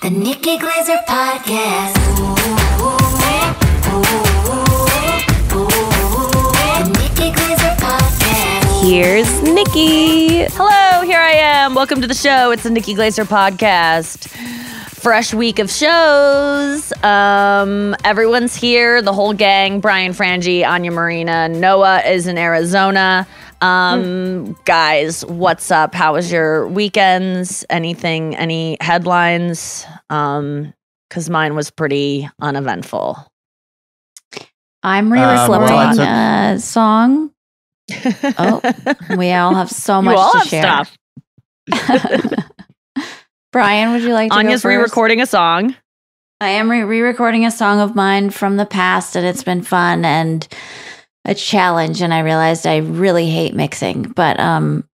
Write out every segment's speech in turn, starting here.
The Nikki Glaser Podcast. The Nikki Glaser Podcast. Here's Nikki. Hello, here I am. Welcome to the show. It's the Nikki Glaser Podcast. Fresh week of shows. Everyone's here. The whole gang. Brian Frangie, Anya Marina. Noah is in Arizona. Guys, what's up? How was your weekends? Anything? Any headlines? Because mine was pretty uneventful. I'm re-recording a song. Oh, we all have so much to share. Stuff. Brian, would you like to Anya's go first? re-recording a song. I am re-recording a song of mine from the past, and it's been fun and a challenge. And I realized I really hate mixing, but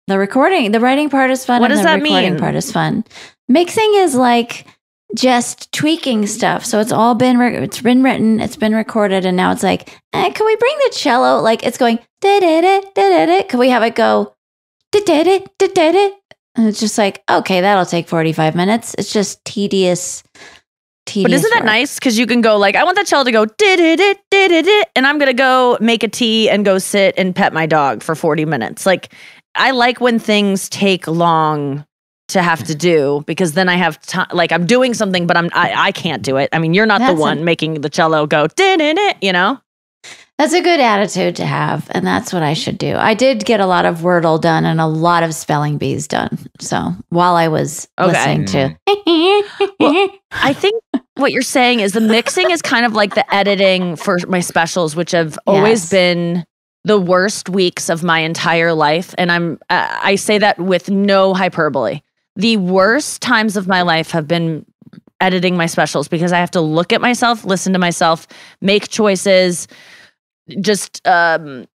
the writing part is fun. What and does the that recording mean? part is fun. Mixing is like just tweaking stuff. So it's all been it's been written, it's been recorded, and now it's like, can we bring the cello? Like it's going da-da-da-da-da-da. Can we have it go da-da-da-da-da-da? And it's just like, okay, that'll take 45 minutes. It's just tedious. But isn't that work. nice? Because you can go like, I want that cello to go did it, and I'm gonna go make a tea and go sit and pet my dog for 40 minutes. Like, I like when things take long to have to do, because then I have time. Like, I'm doing something, but I can't do it. I mean, you're not the one making the cello go did it, you know? That's a good attitude to have, and that's what I should do. I did get a lot of Wordle done and a lot of spelling bees done. So while I was listening to, well, I think what you're saying is the mixing is kind of like the editing for my specials, which have always been the worst weeks of my entire life, and I say that with no hyperbole. The worst times of my life have been editing my specials, because I have to look at myself, listen to myself, make choices. Just and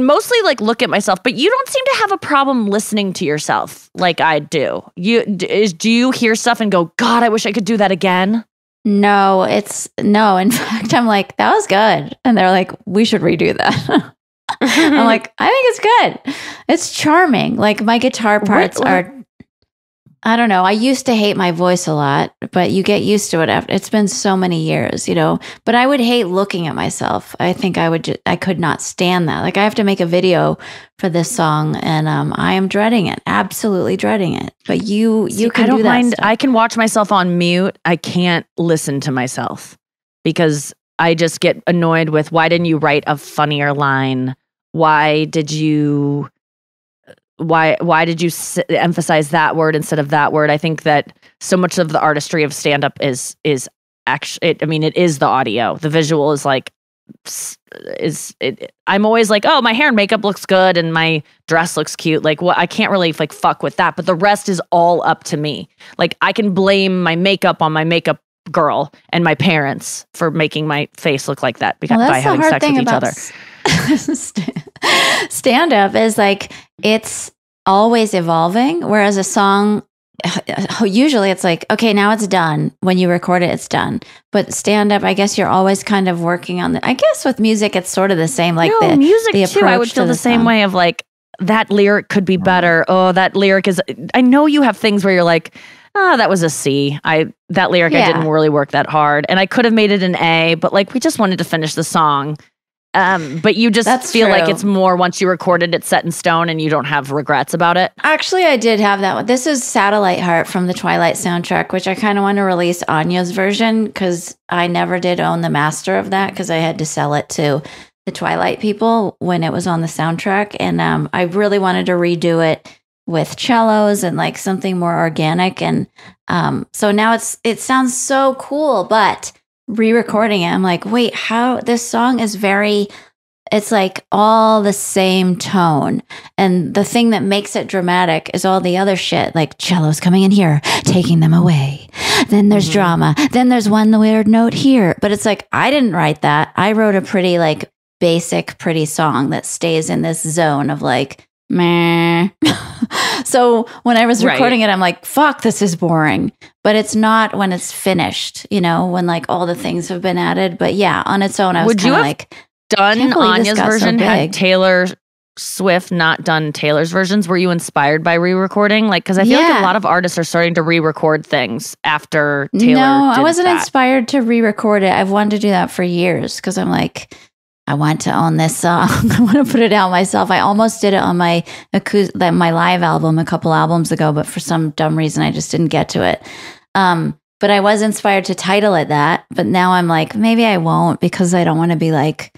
mostly like look at myself, but you don't seem to have a problem listening to yourself like I do. Do you hear stuff and go, God, I wish I could do that again? No. In fact, I'm like, that was good, and they're like, we should redo that. I'm like, I think it's good. It's charming. Like my guitar parts are. I don't know. I used to hate my voice a lot, but you get used to it after. It's been so many years, you know. But I would hate looking at myself. I think I could not stand that. Like I have to make a video for this song, and I am dreading it. Absolutely dreading it. But you can do that mind. stuff. I can watch myself on mute. I can't listen to myself because I just get annoyed with, why didn't you write a funnier line? Why did you emphasize that word instead of that word? I think that so much of the artistry of stand-up is actually, it is the audio. The visual is like, I'm always like, oh, my hair and makeup looks good and my dress looks cute. Like, I can't really like fuck with that, but the rest is all up to me. Like, I can blame my makeup on my makeup girl and my parents for making my face look like that because by having sex with each other. Stand-up is like, it's always evolving, whereas a song, usually it's like, okay, now it's done. When you record it, it's done. But stand-up, I guess you're always kind of working on I guess with music, it's sort of the same. Like music the too. I would feel the same way of like, that lyric could be better. Oh, that lyric is. I know you have things where you're like, oh, that was a C. That lyric, I didn't really work that hard, and I could have made it an A. But like, we just wanted to finish the song. But you just feel like it's more, once you recorded it, set in stone, and you don't have regrets about it. Actually, I did have that one. This is Satellite Heart from the Twilight soundtrack, which I kind of want to release Anya's version, because I never did own the master of that, because I had to sell it to the Twilight people when it was on the soundtrack. And I really wanted to redo it with cellos and like something more organic. And so now it sounds so cool, but re-recording it, I'm like, wait, how this song is it's like all the same tone, and the thing that makes it dramatic is all the other shit, like cello's coming in here, taking them away, then there's drama, then there's one weird note here. But it's like, I didn't write that. I wrote a pretty like basic pretty song that stays in this zone of like meh. So when I was recording it, I'm like, fuck, this is boring. But it's not when it's finished, you know, when like all the things have been added. But yeah, on its own, I was kind of like, done Anya's version had Taylor Swift not done Taylor's versions? Were you inspired by re-recording? Like, because I feel like a lot of artists are starting to re-record things after Taylor. No, I wasn't that. inspired to re-record it. I've wanted to do that for years because I'm like, I want to own this song. I want to put it out myself. I almost did it on my live album a couple albums ago, but for some dumb reason, I just didn't get to it. But I was inspired to title it that. But now I'm like, maybe I won't because I don't want to be like,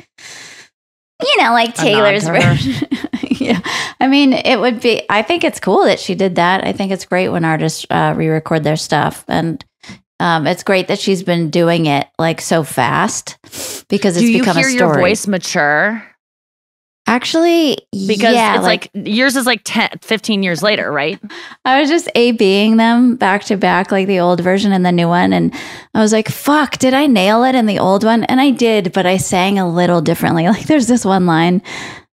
like Taylor's version. Yeah. I mean, it would be, I think it's cool that she did that. I think it's great when artists re-record their stuff. And it's great that she's been doing it like so fast because it's become a story. Do you hear your voice mature? Actually, because it's like yours is like 10, 15 years later, right? I was just A-Bing them back to back, like the old version and the new one. And I was like, fuck, did I nail it in the old one? And I did, but I sang a little differently. Like there's this one line,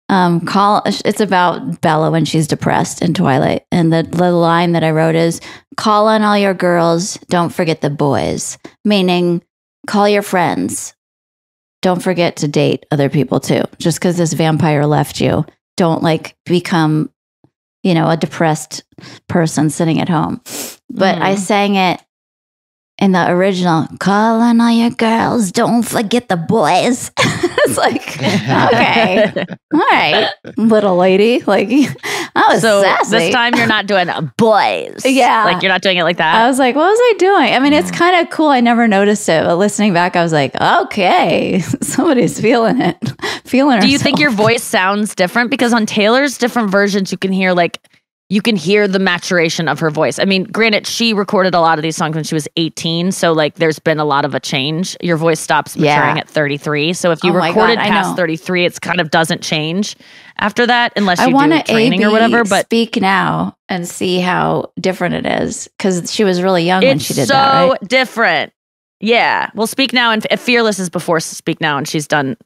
it's about Bella when she's depressed in Twilight. And the line that I wrote is, call on all your girls, don't forget the boys. Meaning, call your friends. Don't forget to date other people too. Just because this vampire left you, don't like become, a depressed person sitting at home. But I sang it in the original, call on all your girls, don't forget the boys. It's like, okay, all right, little lady. Like, I was sassy. This time you're not doing boys. Yeah. Like you're not doing it like that. I was like, what was I doing? I mean, it's kind of cool. I never noticed it. But listening back, I was like, okay, somebody's feeling it. Feeling Do you think your voice sounds different? Because on Taylor's different versions, you can hear the maturation of her voice. I mean, granted, she recorded a lot of these songs when she was 18. So like there's been a lot of a change. Your voice stops maturing at 33. So if you recorded past 33, it kind of doesn't change after that unless you do training or whatever. But speak now and see how different it is. Because she was really young when she did that, right? It's so different. Yeah. Well, Speak Now and Fearless is before Speak Now, and she's done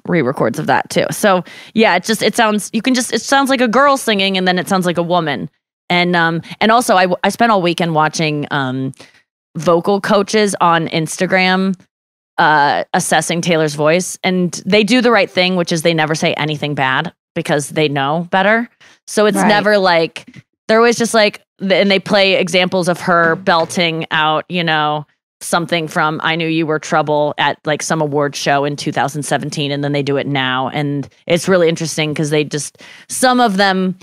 re-records of that too. So yeah, it sounds like a girl singing, and then it sounds like a woman. And also I spent all weekend watching vocal coaches on Instagram assessing Taylor's voice, and they do the right thing, which is they never say anything bad because they know better. So it's never like, they're always just like, and they play examples of her belting out, something from I Knew You Were Trouble at like some award show in 2017, and then they do it now, and it's really interesting because some of them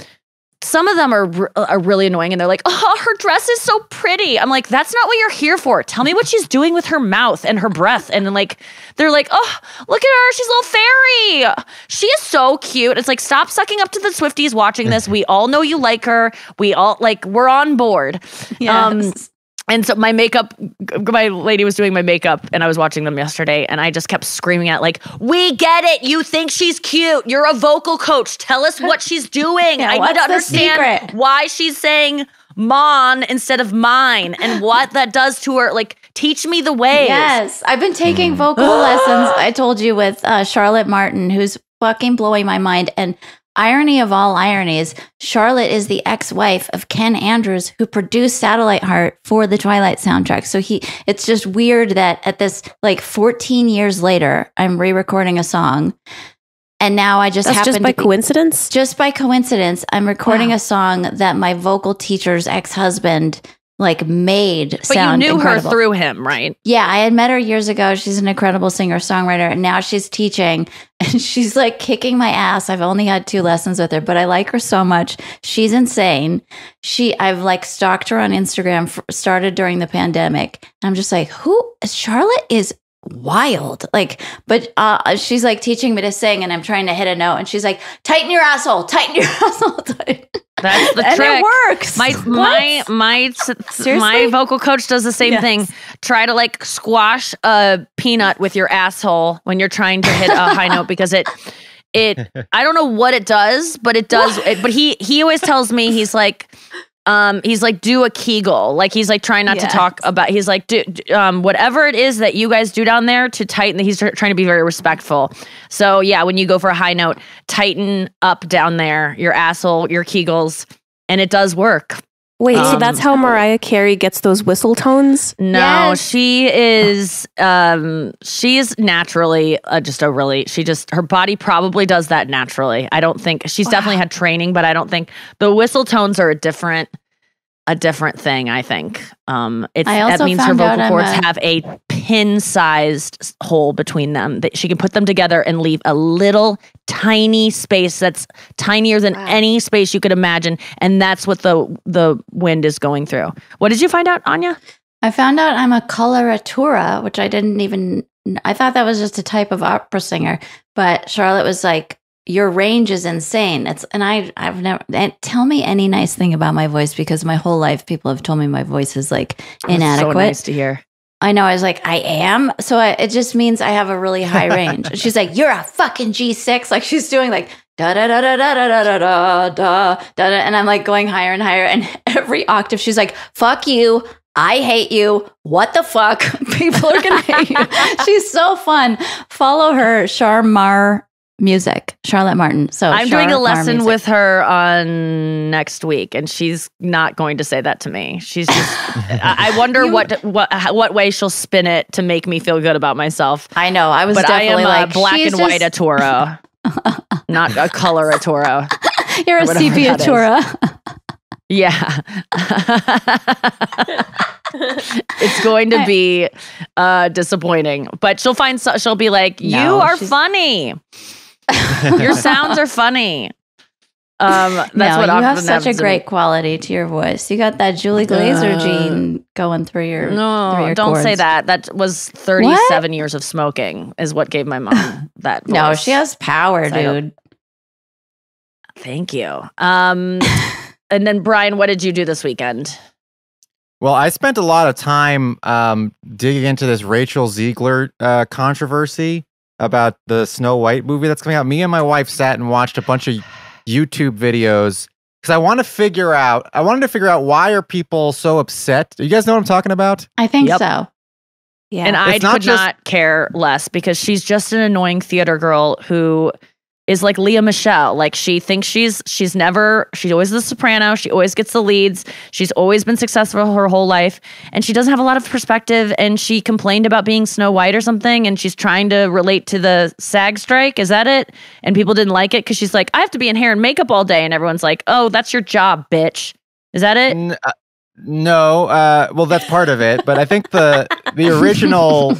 are really annoying, and they're like, oh, her dress is so pretty. I'm like, that's not what you're here for. Tell me what she's doing with her mouth and her breath. And then like they're like, oh, look at her, she's a little fairy, she is so cute. It's like, stop sucking up to the Swifties watching this. We all know you like her, we all like, we're on board. Yes. And so my lady was doing my makeup, and I was watching them yesterday, and I just kept screaming at like, we get it. You think she's cute. You're a vocal coach. Tell us what she's doing. I need to understand why she's saying mon instead of mine and what that does to her. Like, teach me the ways. Yes. I've been taking vocal lessons, I told you, with Charlotte Martin, who's fucking blowing my mind. And irony of all ironies, Charlotte is the ex-wife of Ken Andrews, who produced Satellite Heart for the Twilight soundtrack. So it's just weird that at this, like 14 years later, I'm re-recording a song. And now I just just by coincidence? Just by coincidence, I'm recording a song that my vocal teacher's ex-husband like made sound But you knew incredible. her through him, right? Yeah, I had met her years ago. She's an incredible singer-songwriter, and now she's teaching, and she's like kicking my ass. I've only had 2 lessons with her, but I like her so much. She's insane. I've like stalked her on Instagram, started during the pandemic. And I'm just like, Charlotte is wild. Like, but she's like teaching me to sing, and I'm trying to hit a note, and she's like, tighten your asshole, tighten your asshole. That's the trick. And it works. My vocal coach does the same thing. Try to like squash a peanut with your asshole when you're trying to hit a high note, because it I don't know what it does, but it does. But he always tells me, he's like, do a Kegel. Like, he's like trying not to talk about, he's like, do whatever it is that you guys do down there to tighten. He's trying to be very respectful. So yeah, when you go for a high note, tighten up down there, your asshole, your Kegels, and it does work. Wait, so that's how Mariah Carey gets those whistle tones? No, Yes. she is naturally her body probably does that naturally. I don't think she's definitely had training, but I don't think the whistle tones are a different thing, I think. That means her vocal cords have a pin-sized hole between them. That she can put them together and leave a little tiny space that's tinier than any space you could imagine, and that's what the wind is going through. What did you find out, Anya? I found out I'm a coloratura, which I didn't even. I thought that was just a type of opera singer, but Charlotte was like, "Your range is insane." I've never. And tell me any nice thing about my voice, because my whole life people have told me my voice is like inadequate. So nice to hear. I know. I was like, I am. So it just means I have a really high range. She's like, you're a fucking G6. Like she's doing like da da da da da da da da da da da, and I'm like going higher and higher. And every octave, she's like, "Fuck you. I hate you. What the fuck? People are gonna hate you." She's so fun. Follow her, Charlotte Martin. So I'm doing a lesson with her on next week, and she's not going to say that to me. She's just. I wonder what way she'll spin it to make me feel good about myself. I know. I was but definitely I am like a black and white atura, not a color atura. You're a sepia atura. Yeah. It's going to be disappointing, but she'll be like, "You are funny. Your sounds are funny." That's what you have often such a happens to great me. quality to your voice. You got that Julie Glaser gene going through your. No, through your don't cords. say that. That was 37 years of smoking is what gave my mom that voice. No, she has power, So dude. Thank you. And then Brian, what did you do this weekend? Well, I spent a lot of time digging into this Rachel Zegler controversy about the Snow White movie that's coming out. Me and my wife sat and watched a bunch of YouTube videos because I wanted to figure out why are people so upset. You guys know what I'm talking about? I think Yep. so. Yeah. And I It's not could just- not care less because she's just an annoying theater girl who is like Leah Michelle. Like she thinks she's always the soprano. She always gets the leads. She's always been successful her whole life. And she doesn't have a lot of perspective. And she complained about being Snow White or something. And she's trying to relate to the SAG strike. Is that it? And people didn't like it because she's like, I have to be in hair and makeup all day. And everyone's like, oh, that's your job, bitch. Is that it? No. Well, that's part of it. But I think the original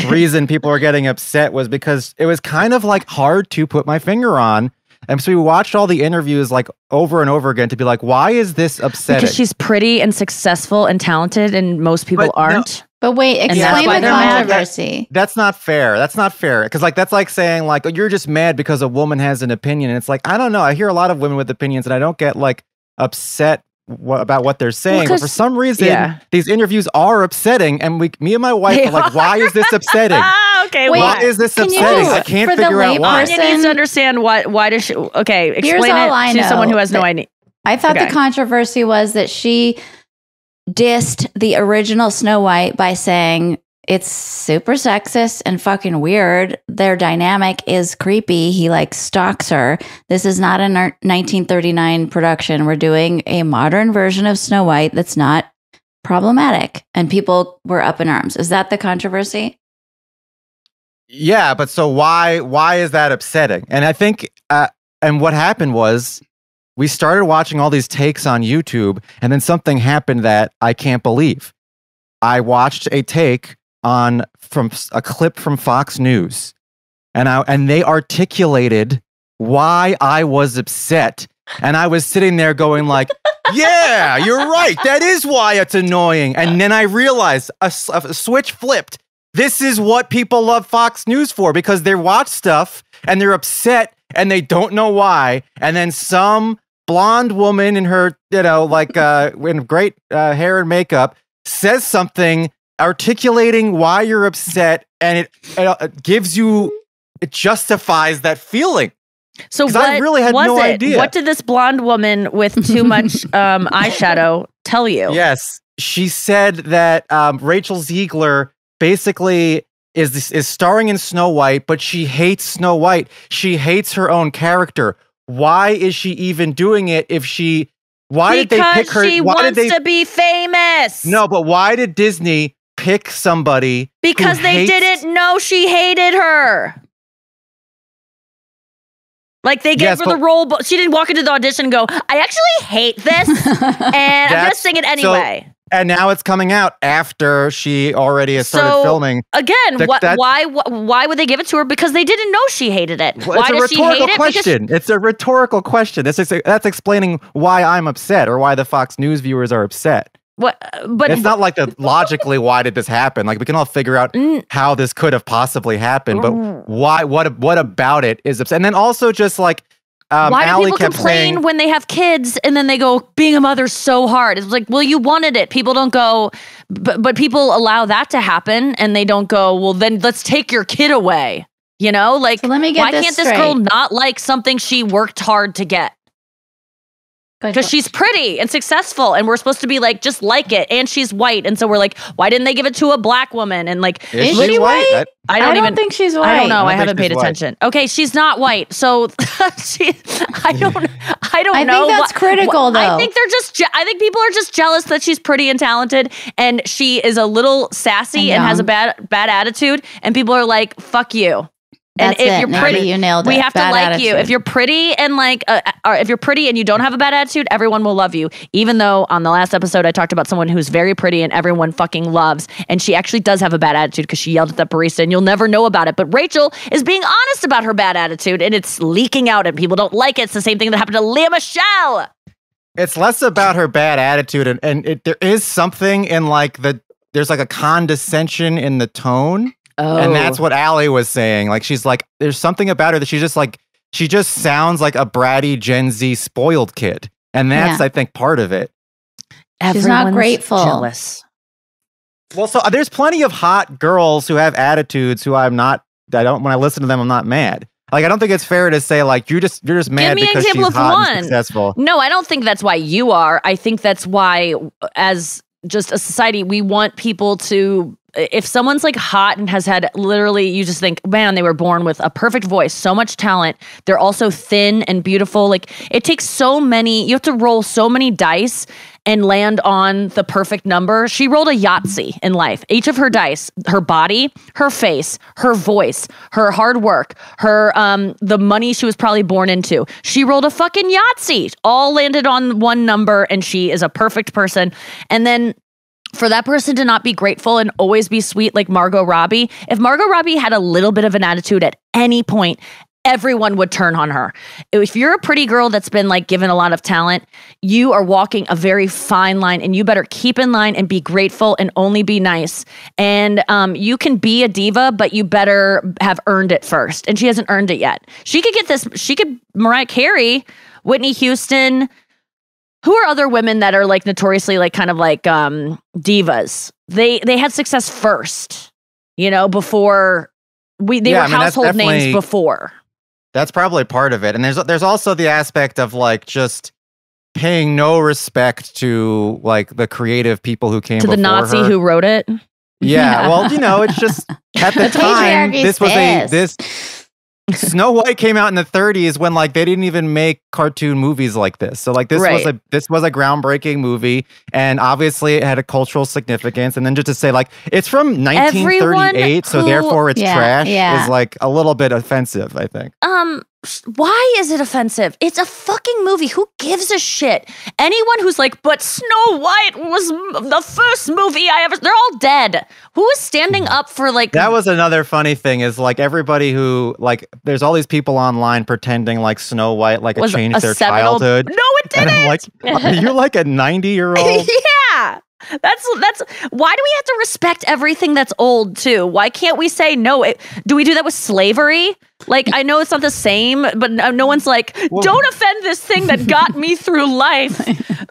reason people were getting upset was because it was kind of like hard to put my finger on. And so we watched all the interviews like over and over again to be like, why is this upsetting? Because she's pretty and successful and talented and most people But no- aren't. But wait, that's explain why the they're mad. controversy. That's not fair. That's not fair. Because like that's like saying like, oh, you're just mad because a woman has an opinion. And it's like, I don't know. I hear a lot of women with opinions and I don't get like upset about what they're saying. But for some reason, these interviews are upsetting. And me and my wife are like, why is this upsetting? Okay, why is this upsetting? I can't figure out why. Anya needs to understand why does she? Okay, Here's explain all it I to know. someone who has no idea. I thought Okay. the controversy was that she dissed the original Snow White by saying it's super sexist and fucking weird. Their dynamic is creepy. He like stalks her. This is not a 1939 production. We're doing a modern version of Snow White that's not problematic. And people were up in arms. Is that the controversy? Yeah, but so why is that upsetting? And I think and what happened was we started watching all these takes on YouTube, and then something happened that I can't believe. I watched a take from a clip from Fox News, and they articulated why I was upset, and I was sitting there going like, "Yeah, you're right. That is why it's annoying." And then I realized a switch flipped. This is what people love Fox News for, because they watch stuff and they're upset and they don't know why. And then some blonde woman in her, in great hair and makeup says something articulating why you're upset, and it gives you, it justifies that feeling. So what I really had was no it? idea. What did this blonde woman with too much eyeshadow tell you? Yes, she said that Rachel Zegler basically is starring in Snow White, but she hates Snow White. She hates her own character. Why is she even doing it if she Why did they pick her? She wants to be famous. No, but why did Disney pick somebody? Because they didn't know she hated her. Like they gave her the role, but she didn't walk into the audition and go, I actually hate this, and I'm just sing it anyway. And now it's coming out after she already has started filming. Again, why would they give it to her? Because they didn't know she hated it. Well, why does she hate it? It's a rhetorical question. That's explaining why I'm upset or why the Fox News viewers are upset. But it's not like logically why did this happen? Like we can all figure out how this could have possibly happened, but why? What about it is upset? And then also just like why do Allie people complain when they have kids and then they go, being a mother's so hard? It's like, well, you wanted it. People don't go, but people allow that to happen and they don't go, well, then let's take your kid away. You know, like so let me get why can't this girl not like something she worked hard to get? Because she's pretty and successful, and we're supposed to be like, just like it, and she's white, and so we're like, why didn't they give it to a black woman? And like, is she white? I don't think she's white. I don't know. I haven't paid attention. Okay, she's not white, so I don't know. I think that's critical, though. I think I think people are just jealous that she's pretty and talented, and she is a little sassy and has a bad attitude, and people are like, fuck you. And if you're pretty, you nailed it. We have bad to like attitude. you. If you're pretty and like, or if you're pretty and you don't have a bad attitude, everyone will love you. Even though on the last episode I talked about someone who's very pretty and everyone fucking loves, and she actually does have a bad attitude because she yelled at that barista, and you'll never know about it. But Rachel is being honest about her bad attitude, and it's leaking out, and people don't like it. It's the same thing that happened to Lea Michele. It's less about her bad attitude, and there is something in like there's like a condescension in the tone. Oh. And that's what Allie was saying. Like, she's like, there's something about her that she just sounds like a bratty Gen Z spoiled kid. And that's, I think, part of it. She's not grateful. Jealous. Well, so there's plenty of hot girls who have attitudes who when I listen to them, I'm not mad. Like, I don't think it's fair to say, like, you're just mad because she's hot and successful. No, I don't think that's why you are. I think that's why, as just a society, we want people to, if someone's like hot and has had literally, you just think, man, they were born with a perfect voice, so much talent. They're also thin and beautiful. Like it takes you have to roll so many dice and land on the perfect number. She rolled a Yahtzee in life. Each of her dice, her body, her face, her voice, her hard work, her the money she was probably born into. She rolled a fucking Yahtzee. All landed on one number, and she is a perfect person. And then for that person to not be grateful and always be sweet like Margot Robbie, if Margot Robbie had a little bit of an attitude at any point, everyone would turn on her. If you're a pretty girl that's been like given a lot of talent, you are walking a very fine line, and you better keep in line and be grateful and only be nice. And you can be a diva, but you better have earned it first. And she hasn't earned it yet. She could Mariah Carey, Whitney Houston. Who are other women that are like notoriously like kind of like divas? They had success first, before they were household names before. That's probably part of it. And there's also the aspect of like just paying no respect to like the creative people who came to the Nazi her. Who wrote it. Yeah, well, it's just at the time this Snow White came out in the 30s when like they didn't even make cartoon movies like this. So like this was a groundbreaking movie, and obviously it had a cultural significance. And then just to say like it's from 1938, so therefore it's trash is like a little bit offensive, I think. Why is it offensive? It's a fucking movie. Who gives a shit? Anyone who's like, but Snow White was the first movie I ever... They're all dead. Who is standing up for like... That was another funny thing is like everybody who like... There's all these people online pretending like Snow White like changed their childhood. No, it didn't! And I'm like, are you like a 90-year-old? Yeah! That's why do we have to respect everything that's old too? Why can't we say no? Do we do that with slavery? Like, I know it's not the same, but no one's like, don't offend this thing that got me through life.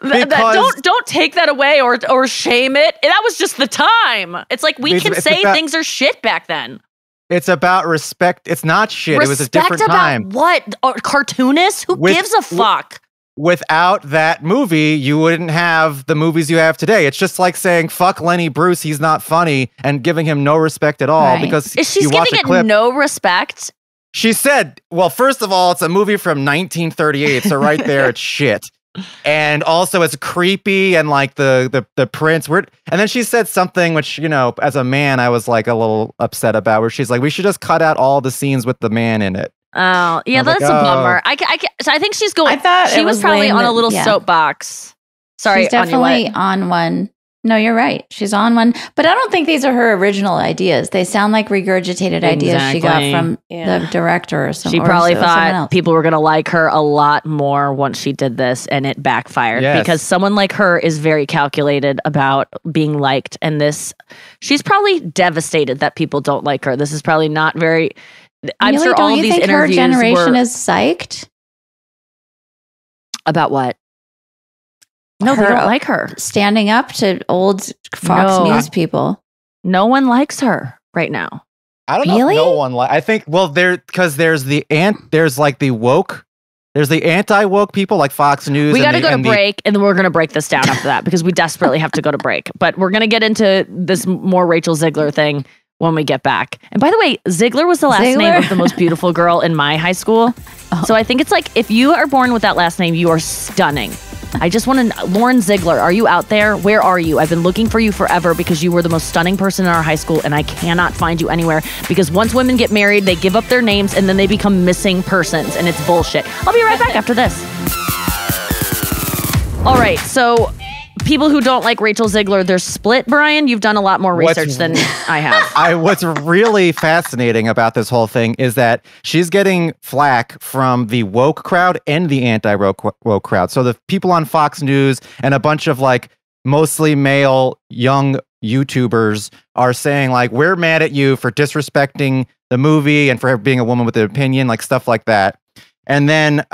Don't take that away or shame it. That was just the time. It's like we can say things are shit back then. It's about respect. It's not shit. It was a different time. What? Cartoonists? Who gives a fuck? Without that movie, you wouldn't have the movies you have today. It's just like saying, fuck Lenny Bruce, he's not funny, and giving him no respect at all. Right. Because she's giving it no respect? She said, well, first of all, it's a movie from 1938, so right there, it's shit. And also it's creepy and like the prince. And then she said something which, you know, as a man, I was like a little upset about, where she's like, we should just cut out all the scenes with the man in it. Oh, yeah, that's like, a bummer. So I think she's going. I thought she it was was probably lame on a that- little yeah. soapbox. Sorry, She's definitely Anya, what? on one. No, you're right. She's on one. But I don't think these are her original ideas. They sound like regurgitated ideas she got Exactly. from the director or something. She probably thought people were going to like her a lot more once she did this, and it backfired because someone like her is very calculated about being liked. And she's probably devastated that people don't like her. This is probably not very. I'm really? sure Don't all of you these think her interviews generation were is psyched? about what? No, they Her- don't like her. Standing up to old Fox No. News people. No one likes her right now. I don't know Really? if no one I think, well, there's like the woke. There's the anti-woke people like Fox News. We got to and go to and break, and then we're going to break this down after that because we desperately have to go to break. But we're going to get into this more Rachel Zegler thing when we get back. And by the way, Zegler was the last name Zegler? of the most beautiful girl in my high school. So I think it's like if you are born with that last name, you are stunning. I just want to, Lauren Zegler, are you out there? Where are you? I've been looking for you forever because you were the most stunning person in our high school, and I cannot find you anywhere because once women get married, they give up their names and then they become missing persons, and it's bullshit. I'll be right back after this. All right, so people who don't like Rachel Zegler, they're split. Brian, you've done a lot more research than I have. What's really fascinating about this whole thing is that she's getting flack from the woke crowd and the anti-woke crowd. So the people on Fox News and a bunch of like mostly male young YouTubers are saying like, we're mad at you for disrespecting the movie and for being a woman with an opinion, like stuff like that. And then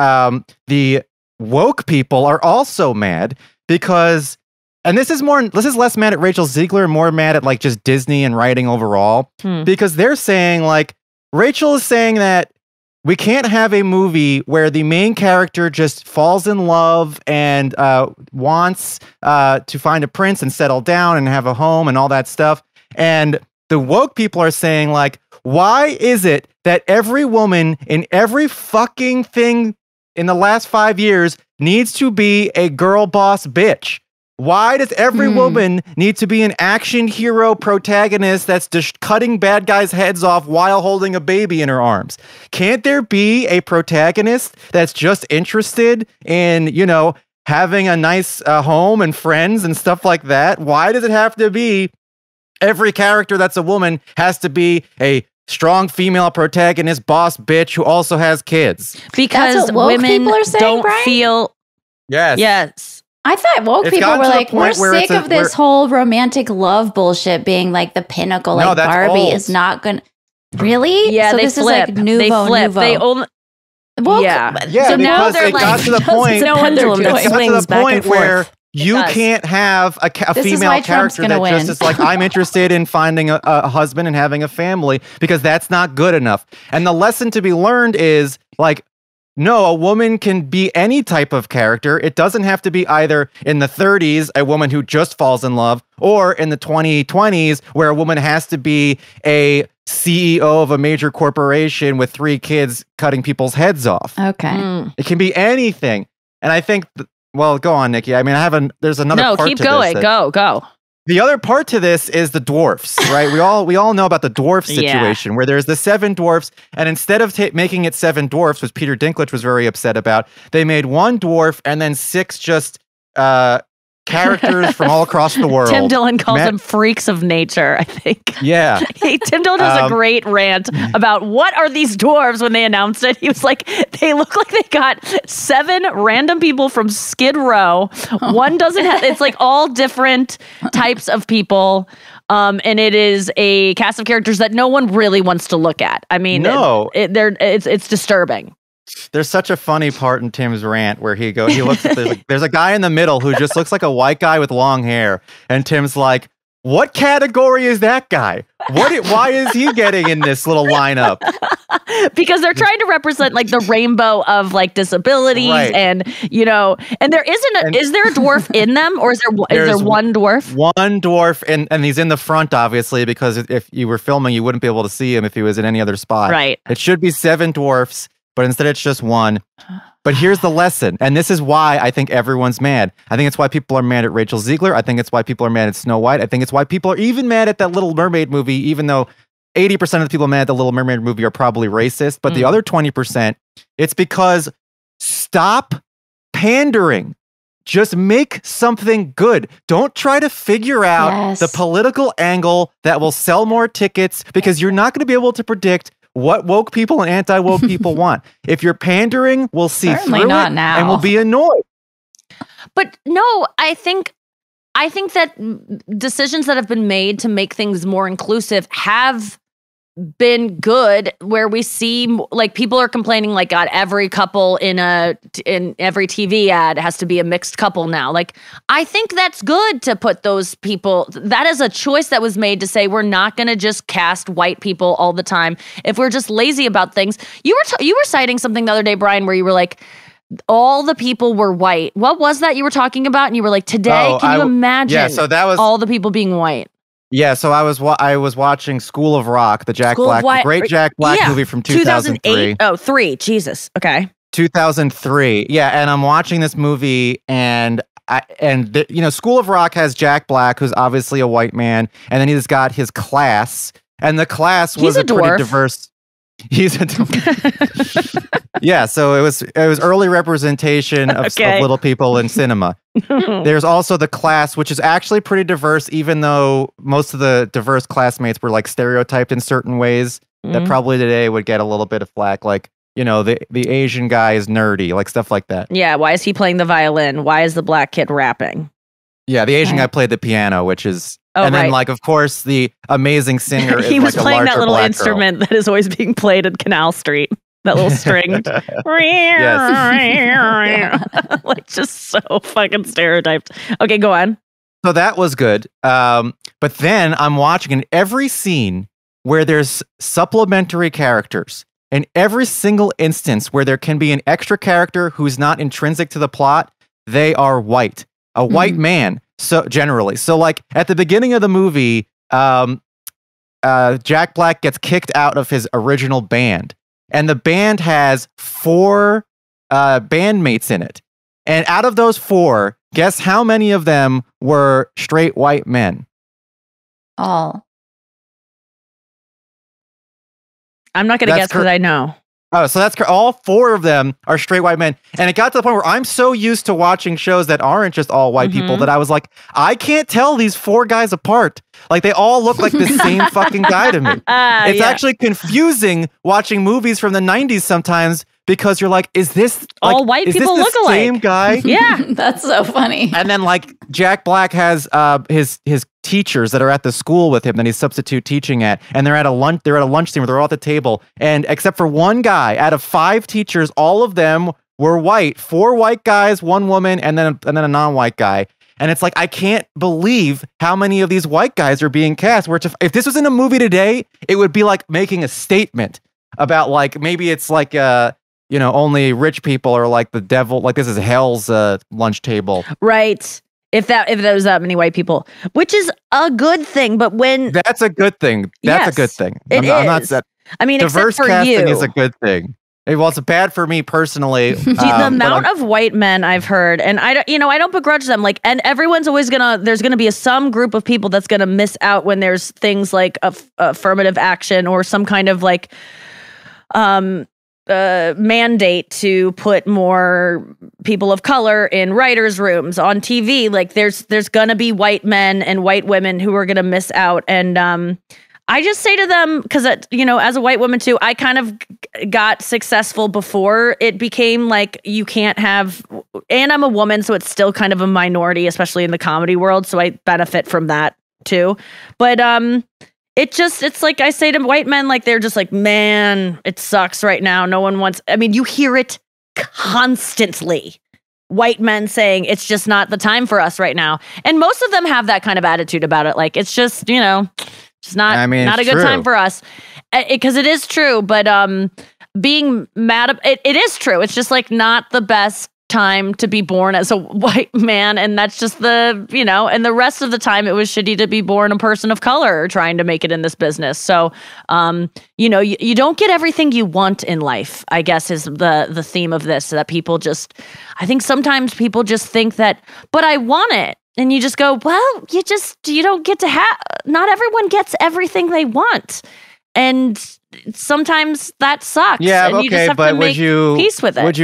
the woke people are also mad because, and this is less mad at Rachel Zegler, more mad at like just Disney and writing overall, because they're saying like, Rachel is saying that we can't have a movie where the main character just falls in love and wants to find a prince and settle down and have a home and all that stuff. And the woke people are saying like, why is it that every woman in every fucking thing in the last 5 years needs to be a girl boss bitch? Why does every woman need to be an action hero protagonist that's just cutting bad guys' heads off while holding a baby in her arms? Can't there be a protagonist that's just interested in, you know, having a nice home and friends and stuff like that? Why does it have to be every character that's a woman has to be a strong female protagonist, boss bitch who also has kids? Because That's what woke women people are saying, don't Brian? feel. Yes. I thought woke It's people gotten were to the like, we're point where sick it's of this whole romantic love bullshit being like the pinnacle. No, Like that's Barbie old. is not going to. Really? Yeah, so they this flip. is like nouveau. They only. Woke, Yeah. Yeah, So now because they're it like- got to the point. No wonder It it got to swings the back point and forth. where you does. can't have a This is female why Trump's character gonna that just win. is like, I'm interested in finding a husband and having a family, because that's not good enough. And the lesson to be learned is like, no, a woman can be any type of character. It doesn't have to be either in the 30s, a woman who just falls in love, or in the 2020s, where a woman has to be a CEO of a major corporation with 3 kids cutting people's heads off. Okay. It can be anything. And I think, well, go on, Nikki. I mean, there's another No, part keep to going. this. Go. The other part to this is the dwarfs, right? we all know about the dwarf Yeah. situation where there's the 7 dwarfs, and instead of making it 7 dwarfs, which Peter Dinklage was very upset about, they made 1 dwarf and then 6 just characters from all across the world. Tim Dillon calls Matt- them freaks of nature, I think. Yeah. Tim Dillon has a great rant about what are these dwarves when they announced it. He was like, they look like they got 7 random people from Skid Row. One doesn't have, it's like all different types of people. And it is a cast of characters that no one really wants to look at. I mean, No. it's disturbing. There's such a funny part in Tim's rant where he looks at there's a guy in the middle who just looks like a white guy with long hair, and Tim's like, what category is that guy? Why is he getting in this little lineup? Because they're trying to represent like the rainbow of like disabilities, Right. and you know, and there isn't is there a dwarf in them, or is there There's one dwarf? One dwarf, and he's in the front, obviously, because if you were filming, you wouldn't be able to see him if he was in any other spot. Right. It should be 7 dwarfs, but instead it's just 1. But here's the lesson. And this is why I think everyone's mad. I think it's why people are mad at Rachel Zegler. I think it's why people are mad at Snow White. I think it's why people are even mad at that Little Mermaid movie, even though 80% of the people mad at the Little Mermaid movie are probably racist. But the other 20%, it's because stop pandering. Just make something good. Don't try to figure out the political angle that will sell more tickets, because you're not going to be able to predict what woke people and anti-woke people want. If you're pandering, we'll see Certainly through not it now. and we'll be annoyed. But no, I think that decisions that have been made to make things more inclusive have been good, where we see like people are complaining like, God, every couple in every TV ad has to be a mixed couple now. Like, I think that's good to put those people, that is a choice that was made to say, we're not going to just cast white people all the time. If we're just lazy about things, you were citing something the other day, Brian, where you were like, all the people were white. What was that you were talking about? And you were like, today, can you imagine that was all the people being white? Yeah, so I was watching School of Rock, the great Jack Black movie from 2003. Oh, 3. Jesus. Okay. 2003. Yeah, and I'm watching this movie, and School of Rock has Jack Black, who's obviously a white man, and then he's got his class, and the class was a pretty diverse. He's a yeah, so it was early representation of little people in cinema. There's also the class, which is actually pretty diverse, even though most of the diverse classmates were like stereotyped in certain ways that probably today would get a little bit of flack, like, the Asian guy is nerdy, like stuff like that. Yeah, why is he playing the violin? Why is the black kid rapping? Yeah, the Asian guy played the piano, which is then, like, of course, the amazing singer he is was like playing a that little black instrument that is always being played in Canal Street. That little stringed. Like, just so fucking stereotyped. Okay, go on. So that was good. But then I'm watching in every scene where there's supplementary characters, in every single instance where there can be an extra character who's not intrinsic to the plot, they are white. A white man, so generally. So, like, at the beginning of the movie, Jack Black gets kicked out of his original band. And the band has 4 bandmates in it. And out of those 4, guess how many of them were straight white men? All. I'm not going to guess because I know. Oh, so that's all 4 of them are straight white men. And it got to the point where I'm so used to watching shows that aren't just all white people that I was like, I can't tell these 4 guys apart. Like, they all look like the same fucking guy to me. It's actually confusing watching movies from the 90s sometimes, because you're like, is this all white people look alike? Same guy? Yeah, that's so funny. And then, like, Jack Black has his teachers that are at the school with him that he's substitute teaching at, and they're at a lunch scene where they're all at the table, and except for one guy out of 5 teachers, all of them were white. 4 white guys, 1 woman, and then a non-white guy. And it's like, I can't believe how many of these white guys are being cast. Where if this was in a movie today, it would be like making a statement about, like, maybe it's like only rich people are like the devil, like this is hell's lunch table. Right. If there was that many white people, which is a good thing, but when that's a good thing. That's a good thing. I'm not I mean, diverse except for casting you. is a good thing. Well, it's bad for me personally. The amount of white men I've heard, and I don't begrudge them. Like, and everyone's always there's gonna be some group of people that's gonna miss out when there's things like affirmative action or some kind of like, mandate to put more people of color in writers' rooms on TV. Like, there's gonna be white men and white women who are gonna miss out, and I just say to them, because as a white woman too, I kind of got successful before it became like you can't have, and I'm a woman, so it's still kind of a minority, especially in the comedy world, so I benefit from that too. But it's like I say to white men, like, they're just like, man, it sucks right now. No one wants, I mean, you hear it constantly. White men saying it's just not the time for us right now. And most of them have that kind of attitude about it. Like, it's just, it's not, not a good time for us. Because it is true, but being mad, it is true. It's just like not the best time to be born as a white man, and that's just and the rest of the time it was shitty to be born a person of color trying to make it in this business. So you don't get everything you want in life, I guess, is the theme of this, that people just, I think sometimes people just think that, but I want it, and you just go, well, you don't get to have, not everyone gets everything they want, and sometimes that sucks. Yeah, and you just have to make peace with it. Would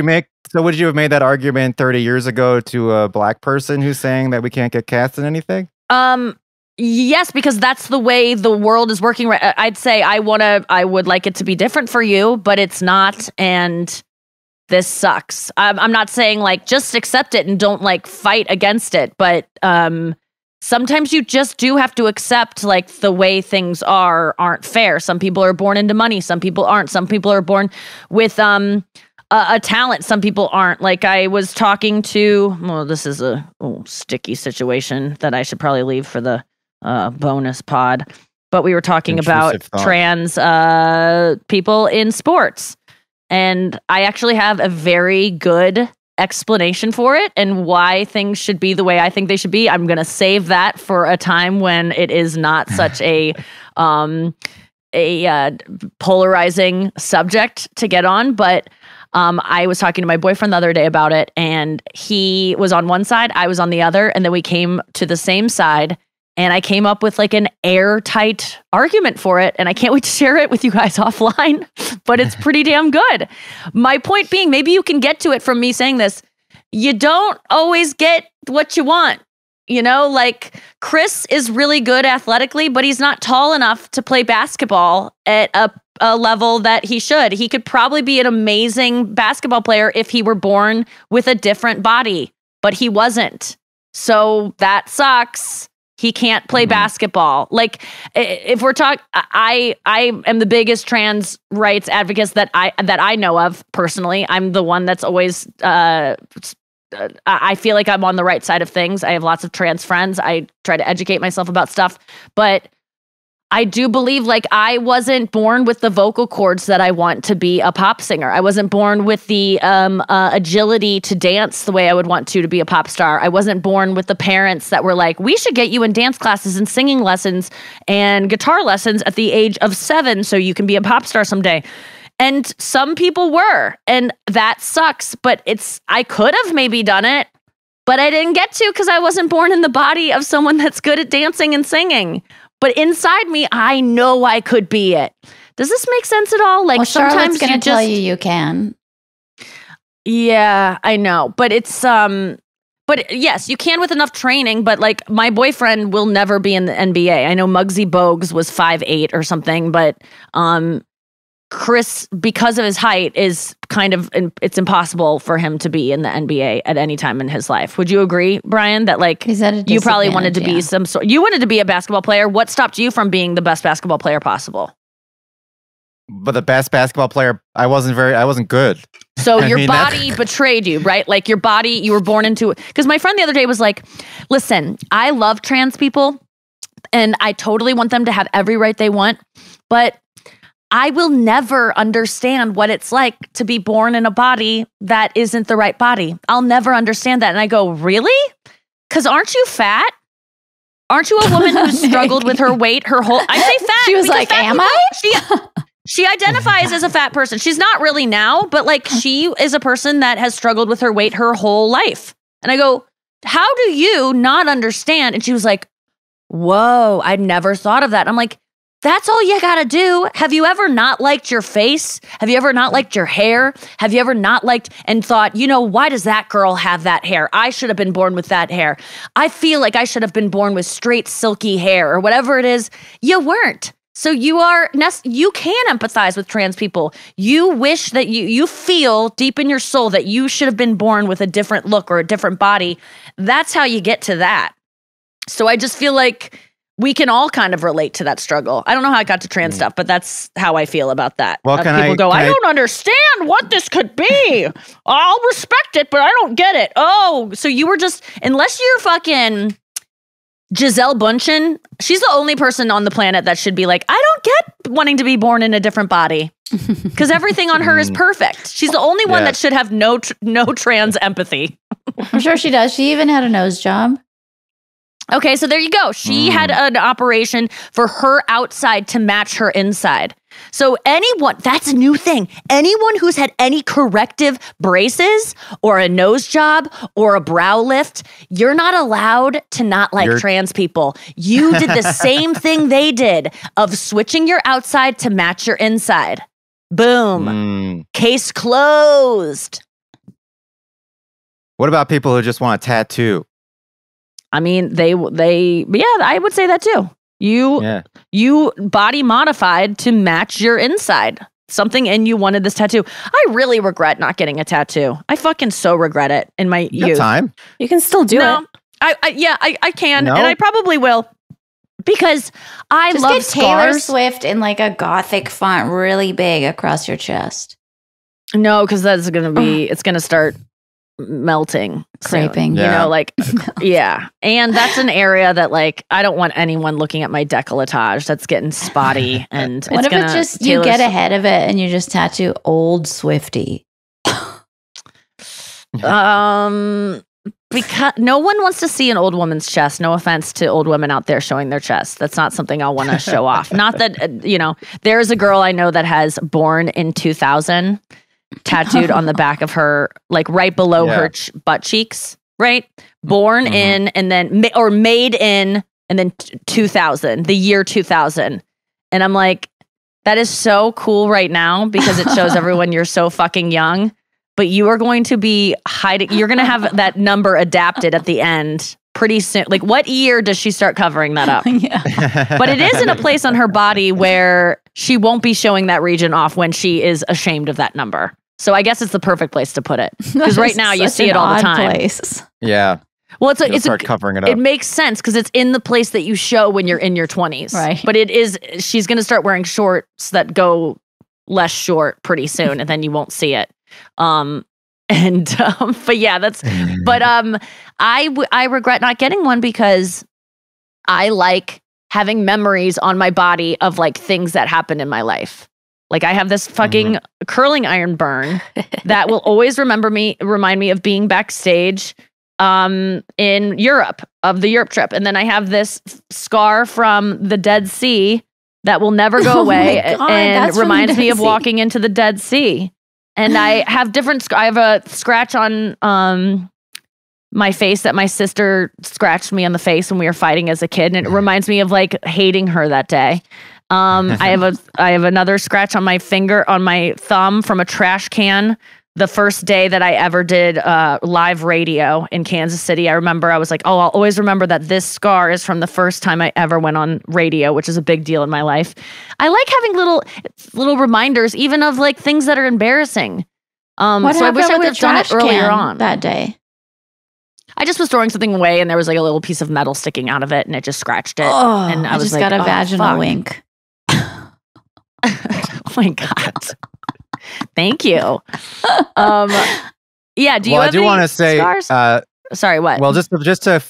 you have made that argument 30 years ago to a black person who's saying that we can't get cast in anything? Yes, because that's the way the world is working. Right, I'd say I would like it to be different for you, but it's not, and this sucks. I'm not saying like just accept it and don't like fight against it, but sometimes you just do have to accept like the way things aren't fair. Some people are born into money, some people aren't. Some people are born with a talent, some people aren't. Like I was talking to, well, this is a sticky situation that I should probably leave for the bonus pod, but we were talking about trans people in sports, and I actually have a very good explanation for it and why things should be the way I think they should be. I'm going to save that for a time when it is not such a polarizing subject to get on, but I was talking to my boyfriend the other day about it, and he was on one side, I was on the other, and then we came to the same side, and I came up with like an airtight argument for it, and I can't wait to share it with you guys offline, but it's pretty damn good. My point being, maybe you can get to it from me saying this, you don't always get what you want. Like Chris is really good athletically, but he's not tall enough to play basketball at a level that he should. He could probably be an amazing basketball player if he were born with a different body, but he wasn't. So that sucks. He can't play basketball. Like if we're talking, I am the biggest trans rights advocate that I know of personally. I'm the one that's always, I feel like I'm on the right side of things. I have lots of trans friends. I try to educate myself about stuff, but I do believe like I wasn't born with the vocal cords that I want to be a pop singer. I wasn't born with the agility to dance the way I would want to be a pop star. I wasn't born with the parents that were like, we should get you in dance classes and singing lessons and guitar lessons at the age of 7 so you can be a pop star someday. And some people were, and that sucks, but I could have maybe done it, but I didn't get to because I wasn't born in the body of someone that's good at dancing and singing. But inside me, I know I could be it. Does this make sense at all? Like sometimes going to tell you can. Yeah, I know, but it's but yes, you can with enough training. But like my boyfriend will never be in the NBA. I know Muggsy Bogues was 5'8" or something, but Chris, because of his height, is kind of, it's impossible for him to be in the NBA at any time in his life. Would you agree, Brian, that like you probably wanted to be you wanted to be a basketball player? What stopped you from being the best basketball player possible? But the best basketball player, I wasn't good. So your body betrayed you, right? Like your body, you were born into it. Because my friend the other day was like, listen, I love trans people and I totally want them to have every right they want, but I will never understand what it's like to be born in a body that isn't the right body. I'll never understand that. And I go, really? Because aren't you fat? Aren't you a woman who's struggled with her weight her whole... I say fat. She was like, am I? She identifies as a fat person. She's not really now, but like she is a person that has struggled with her weight her whole life. And I go, how do you not understand? And she was like, whoa, I'd never thought of that. I'm like, that's all you gotta do. Have you ever not liked your face? Have you ever not liked your hair? Have you ever not liked and thought, why does that girl have that hair? I should have been born with that hair. I feel like I should have been born with straight, silky hair or whatever it is. You weren't. So you can empathize with trans people. You wish that you feel deep in your soul that you should have been born with a different look or a different body. That's how you get to that. So I just feel like we can all kind of relate to that struggle. I don't know how I got to trans stuff, but that's how I feel about that. Well, people go, I don't understand what this could be. I'll respect it, but I don't get it. Oh, so you were just, unless you're fucking Giselle Bundchen, she's the only person on the planet that should be like, I don't don't get wanting to be born in a different body because everything on her is perfect. She's the only one that should have no trans empathy. I'm sure she does. She even had a nose job. Okay, so there you go. She had an operation for her outside to match her inside. So anyone, that's a new thing. Anyone who's had any corrective braces or a nose job or a brow lift, you're not allowed to not like trans people. You did the same thing they did of switching your outside to match your inside. Boom. Case closed. What about people who just want a tattoo? I mean, they I would say that too. You body modified to match your inside. Something in you wanted this tattoo. I really regret not getting a tattoo. I fucking so regret it in my youth. Time. You can still do it. I can, and I probably will. Because I Just love get Taylor scars. Swift in like a gothic font really big across your chest. No, because that's going to be, it's going to start melting. Creping. You know, like, yeah. And that's an area that like, I don't want anyone looking at my décolletage. That's getting spotty. And What if it's just, you get ahead of it and you just tattoo old Swifty? Because no one wants to see an old woman's chest. No offense to old women out there showing their chest. That's not something I'll want to show off. Not that, there's a girl I know that has born in 2000 tattooed on the back of her, like right below her butt cheeks, right? Born in and then, or made in, and then 2000, the year 2000. And I'm like, that is so cool right now because it shows everyone you're so fucking young. But you are going to be hiding. You're going to have that number adapted at the end pretty soon. Like, what year does she start covering that up? But it is in a place on her body where she won't be showing that region off when she is ashamed of that number. So I guess it's the perfect place to put it. Because right now you see it all the time. Place. Yeah. Well, it's start covering it up. It makes sense because it's in the place that you show when you're in your 20s. Right. But she's going to start wearing shorts that go less short pretty soon, and then you won't see it. But yeah, I regret not getting one because I like having memories on my body of like things that happened in my life. Like I have this fucking curling iron burn that will always remind me of being backstage in Europe, of the Europe trip. And then I have this scar from the Dead Sea that will never go away and reminds me of walking into the Dead Sea. And I have I have a scratch on my face that my sister scratched me on the face when we were fighting as a kid, and it reminds me of like hating her that day. I have another scratch on my finger, on my thumb from a trash can. The first day that I ever did live radio in Kansas City, I remember I was like, oh, I'll always remember that this scar is from the first time I ever went on radio, which is a big deal in my life. I like having little reminders, even of like things that are embarrassing. So I wish I would have done it earlier on that day. I just was throwing something away, and there was like a little piece of metal sticking out of it, and it just scratched it. Oh, and I was just like, got a vaginal wink. Oh my God. Thank you. Yeah. Do you have I do want to say, scars? Sorry, what? Well, just to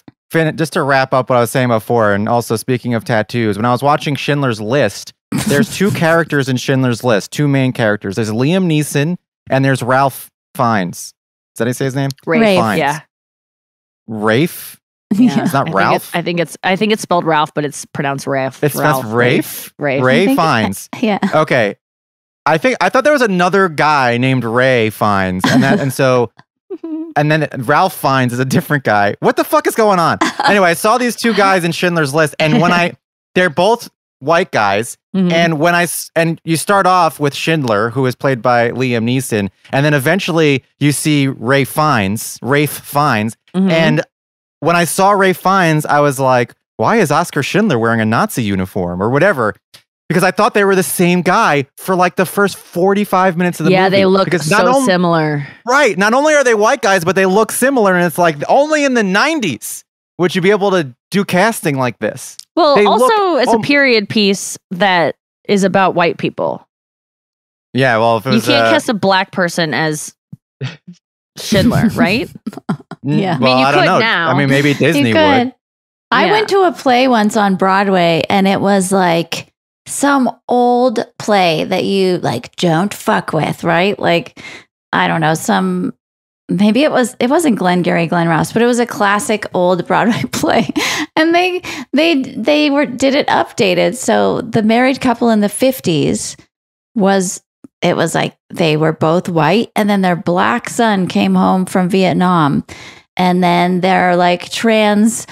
wrap up what I was saying before, and also speaking of tattoos, when I was watching Schindler's List, there's two characters in Schindler's List, two main characters. There's Liam Neeson and there's Ralph Fiennes. Is that how you say his name? Rafe. Fiennes. Yeah. Rafe? Yeah. It's not Ralph. I think it's spelled Ralph, but it's pronounced Rafe. It's pronounced Rafe. Rafe Fiennes. Yeah. Okay. I thought there was another guy named Ray Fiennes, and then Ralph Fiennes is a different guy. What the fuck is going on? Anyway, I saw these two guys in Schindler's List, and they're both white guys, and you start off with Schindler, who is played by Liam Neeson, and then eventually you see Rafe Fiennes, and when I saw Rafe Fiennes, I was like, why is Oscar Schindler wearing a Nazi uniform or whatever? Because I thought they were the same guy for like the first 45 minutes of the movie. Yeah, they look so similar. Right. Not only are they white guys, but they look similar. And it's like only in the 90s would you be able to do casting like this. Well, it's a period piece that is about white people. Yeah, well, if it was, you can't cast a black person as Schindler, right? Yeah. Well, I don't know. Now. I mean, maybe Disney would. I went to a play once on Broadway, and it was like some old play that you like don't fuck with, right? Like, I don't know, maybe it wasn't Glengarry Glen Ross, but it was a classic old Broadway play. And they did it updated. So the married couple in the 50s was like they were both white, and then their black son came home from Vietnam. And then their like trans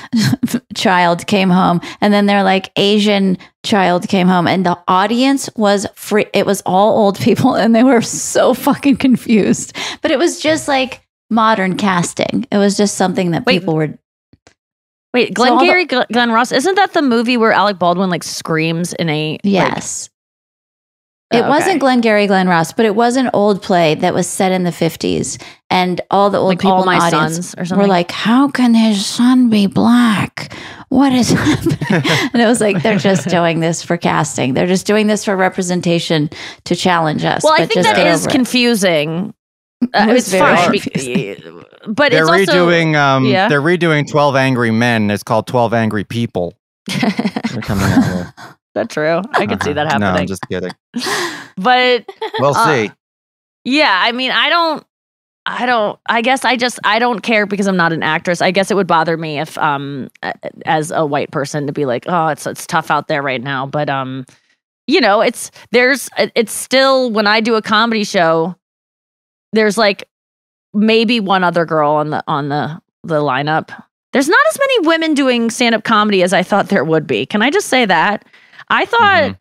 child came home, and then their like Asian child came home, and the audience was free. It was all old people, and they were so fucking confused. But it was just like modern casting. It was just something that people were. Wait, Glengarry Glen Ross, isn't that the movie where Alec Baldwin like screams in a? Yes. It wasn't Glengarry Glen Ross, but it was an old play that was set in the 50s. And all the old like people All in My the audience Sons or something? were like, how can his son be black? What is happening? And it was like, they're just doing this for casting. They're just doing this for representation to challenge us. Well, I think that is confusing. It's fine. But they're it's also... They're redoing 12 Angry Men. It's called 12 Angry People. They're coming out with. That's true. I could see that happening. No, I'm just kidding. But we'll see. Yeah, I mean, I don't care because I'm not an actress. I guess it would bother me if as a white person to be like, oh, it's tough out there right now. But it's still, when I do a comedy show, there's like maybe one other girl on the lineup. There's not as many women doing stand-up comedy as I thought there would be. Can I just say that? I thought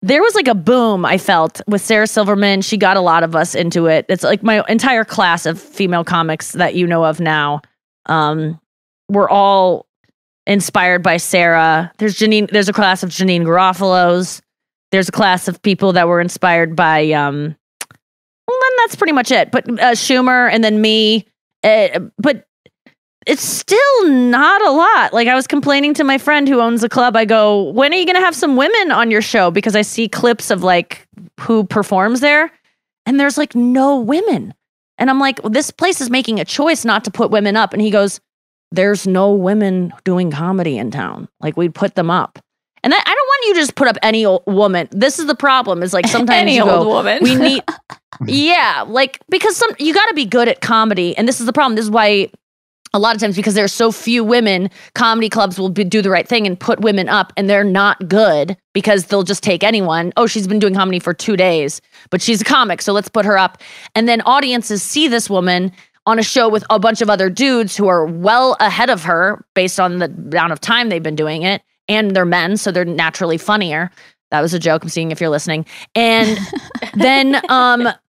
there was like a boom I felt with Sarah Silverman. She got a lot of us into it. It's like my entire class of female comics that you know of now. We're all inspired by Sarah. There's a class of Janine Garofalo's. There's a class of people that were inspired by, well, then that's pretty much it. But Schumer and then me. But it's still not a lot. Like, I was complaining to my friend who owns a club. I go, when are you going to have some women on your show? Because I see clips of like who performs there, and there's like no women. And I'm like, well, this place is making a choice not to put women up. And he goes, there's no women doing comedy in town. Like, we'd put them up. And I don't want you to just put up any old woman. This is the problem, is like sometimes any you go, old woman. We need, yeah, like, because you got to be good at comedy. And this is the problem. This is why a lot of times, because there's so few women, comedy clubs will do the right thing and put women up, and they're not good because they'll just take anyone. Oh, she's been doing comedy for 2 days, but she's a comic, so let's put her up. And then audiences see this woman on a show with a bunch of other dudes who are well ahead of her based on the amount of time they've been doing it, and they're men, so they're naturally funnier. That was a joke. I'm seeing if you're listening. And then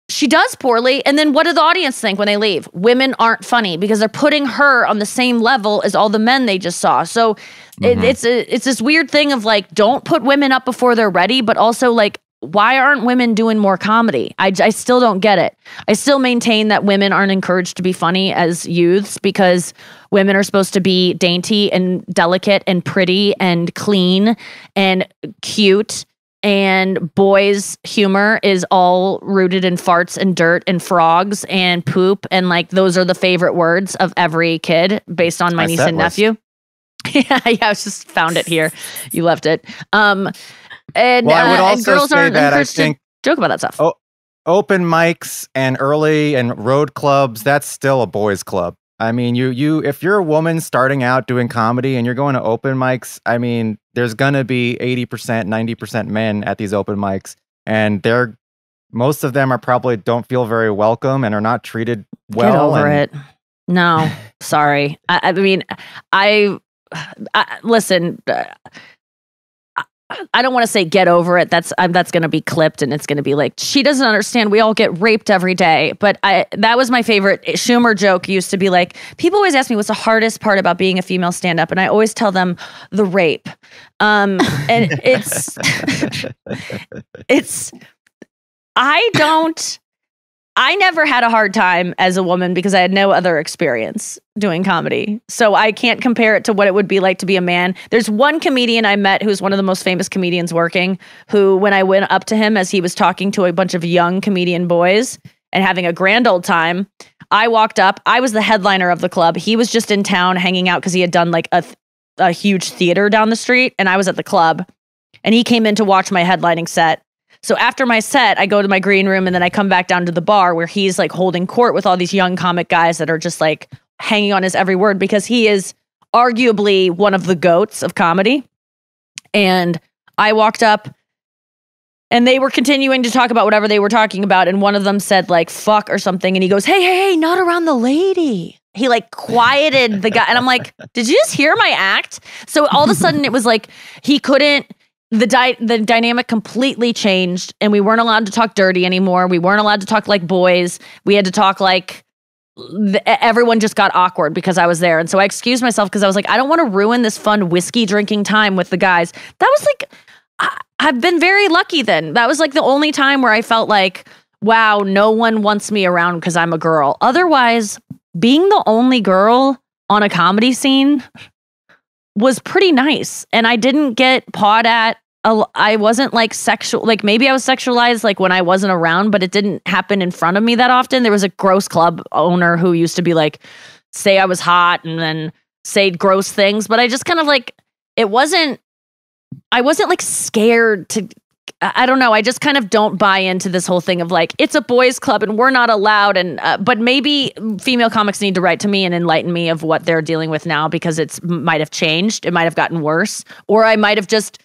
she does poorly. And then what do the audience think when they leave? Women aren't funny because they're putting her on the same level as all the men they just saw. So it's this weird thing of like, don't put women up before they're ready, but also like, why aren't women doing more comedy? I still don't get it. I still maintain that women aren't encouraged to be funny as youths because women are supposed to be dainty and delicate and pretty and clean and cute. And boys' humor is all rooted in farts and dirt and frogs and poop. And like, those are the favorite words of every kid based on my niece and nephew. Yeah, I just found it here. You left it. And I would also girls say aren't that I encouraged think to joke about that stuff. Open mics and early and road clubs, that's still a boys' club. I mean, you if you're a woman starting out doing comedy and you're going to open mics, I mean, there's gonna be 80%, 90% men at these open mics, and most of them are probably don't feel very welcome and are not treated well. Get over it. No, sorry. I mean, listen. I don't want to say get over it. That's going to be clipped, and it's going to be like, she doesn't understand. We all get raped every day. But that was my favorite Schumer joke. Used to be like, people always ask me what's the hardest part about being a female stand-up, and I always tell them the rape. And I never had a hard time as a woman because I had no other experience doing comedy. So I can't compare it to what it would be like to be a man. There's one comedian I met who's one of the most famous comedians working, who, when I went up to him as he was talking to a bunch of young comedian boys and having a grand old time, I walked up. I was the headliner of the club. He was just in town hanging out because he had done like a huge theater down the street, and I was at the club. and he came in to watch my headlining set. So after my set, I go to my green room and then I come back down to the bar where he's like holding court with all these young comic guys that are just like hanging on his every word because he is arguably one of the goats of comedy. And I walked up and they were continuing to talk about whatever they were talking about. And one of them said like, fuck or something. And he goes, hey, not around the lady. He like quieted the guy. And I'm like, did you just hear my act? So all of a sudden it was like, he couldn't, the dynamic completely changed and we weren't allowed to talk dirty anymore. We weren't allowed to talk like boys. We had to talk like everyone just got awkward because I was there. And so I excused myself because I was like, I don't want to ruin this fun whiskey drinking time with the guys. That was like, I've been very lucky then. That was like the only time where I felt like, wow, no one wants me around because I'm a girl. Otherwise, being the only girl on a comedy scene was pretty nice. And I didn't get pawed at. I wasn't like sexual, like maybe I was sexualized like when I wasn't around, but it didn't happen in front of me that often. There was a gross club owner who used to be like, say I was hot and then say gross things. But I just kind of like, I wasn't like scared to, I don't know. I just kind of don't buy into this whole thing of like, it's a boys club and we're not allowed. And, but maybe female comics need to write to me and enlighten me of what they're dealing with now because it's might have changed. It might have gotten worse, or I might have just,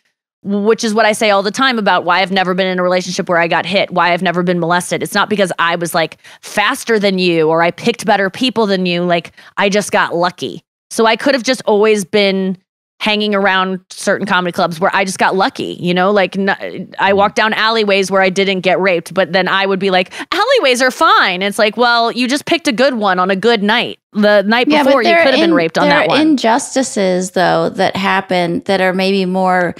which is what I say all the time about why I've never been in a relationship where I got hit, why I've never been molested. It's not because I was like faster than you or I picked better people than you. Like I just got lucky. So I could have just always been hanging around certain comedy clubs where I just got lucky, you know, like I walked down alleyways where I didn't get raped, but then I would be like, alleyways are fine. It's like, well, you just picked a good one on a good night. The night before you could have been raped on that one. There are injustices though that happen that are maybe more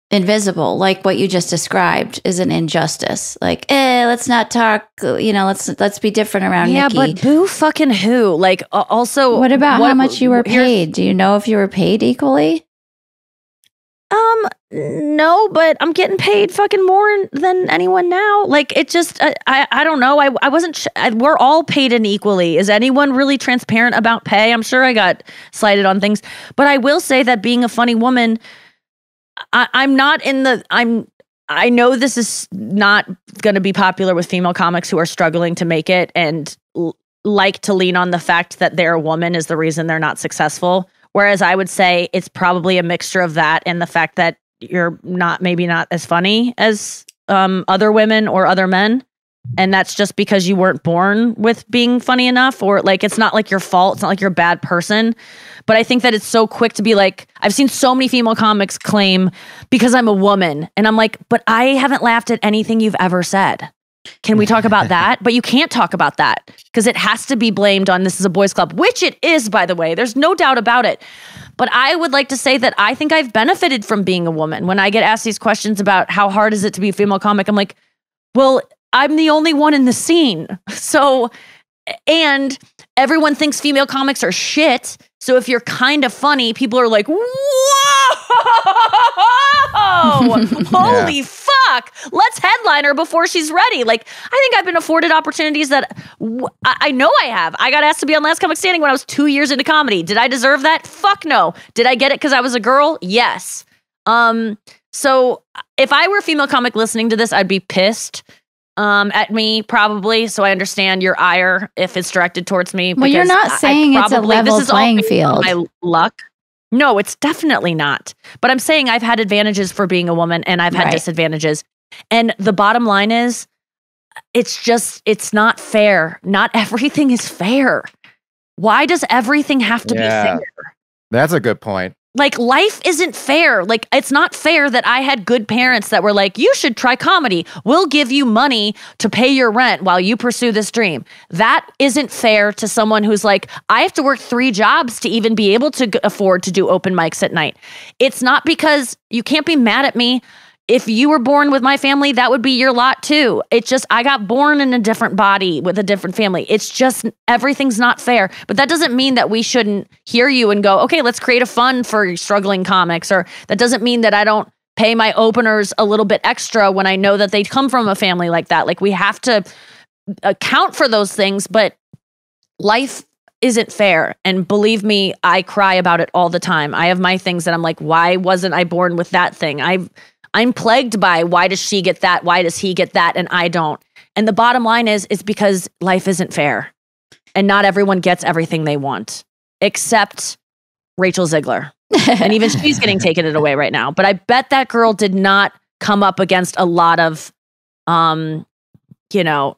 invisible, like what you just described is an injustice. Like, let's not talk, you know, let's be different around Nikki. But who fucking who? Like, also, what about how much you were paid? Do you know if you were paid equally? No, but I'm getting paid fucking more than anyone now. Like, it just, I don't know. I wasn't, we're all paid unequally. Is anyone really transparent about pay? I'm sure I got slighted on things, but I will say that being a funny woman, I know this is not going to be popular with female comics who are struggling to make it and like to lean on the fact that they're a woman is the reason they're not successful. Whereas I would say it's probably a mixture of that and the fact that you're maybe not as funny as other women or other men. And that's just because you weren't born with being funny enough, or like, it's not like your fault. It's not like you're a bad person. But I think that it's so quick to be like, I've seen so many female comics claim because I'm a woman. And I'm like, but I haven't laughed at anything you've ever said. Can we talk about that? But you can't talk about that because it has to be blamed on this is a boys club, which it is, by the way. There's no doubt about it. But I would like to say that I think I've benefited from being a woman. When I get asked these questions about how hard is it to be a female comic, I'm like, well, I'm the only one in the scene. So, and everyone thinks female comics are shit. So if you're kind of funny, people are like, whoa, holy fuck, let's headline her before she's ready. Like, I think I've been afforded opportunities that I know I have. I got asked to be on Last Comic Standing when I was 2 years into comedy. Did I deserve that? Fuck no. Did I get it because I was a girl? Yes. So if I were a female comic listening to this, I'd be pissed at me probably. So I understand your ire if it's directed towards me. Well, you're not saying it's a level playing field. My luck. No, it's definitely not. But I'm saying I've had advantages for being a woman and I've had disadvantages. And the bottom line is, it's not fair. Not everything is fair. Why does everything have to be fair? That's a good point. Like, life isn't fair. Like, it's not fair that I had good parents that were like, you should try comedy. We'll give you money to pay your rent while you pursue this dream. That isn't fair to someone who's like, I have to work 3 jobs to even be able to afford to do open mics at night. It's not because you can't be mad at me. If you were born with my family, that would be your lot too. It's just, I got born in a different body with a different family. It's just, everything's not fair. But that doesn't mean that we shouldn't hear you and go, okay, let's create a fund for struggling comics. Or that doesn't mean that I don't pay my openers a little bit extra when I know that they come from a family like that. Like, we have to account for those things, but life isn't fair. And believe me, I cry about it all the time. I have my things that I'm like, why wasn't I born with that thing? I'm plagued by why does she get that? Why does he get that? And I don't. And the bottom line is, it's because life isn't fair. And not everyone gets everything they want, except Rachel Zegler. And even she's getting taken it away right now. But I bet that girl did not come up against a lot of, you know,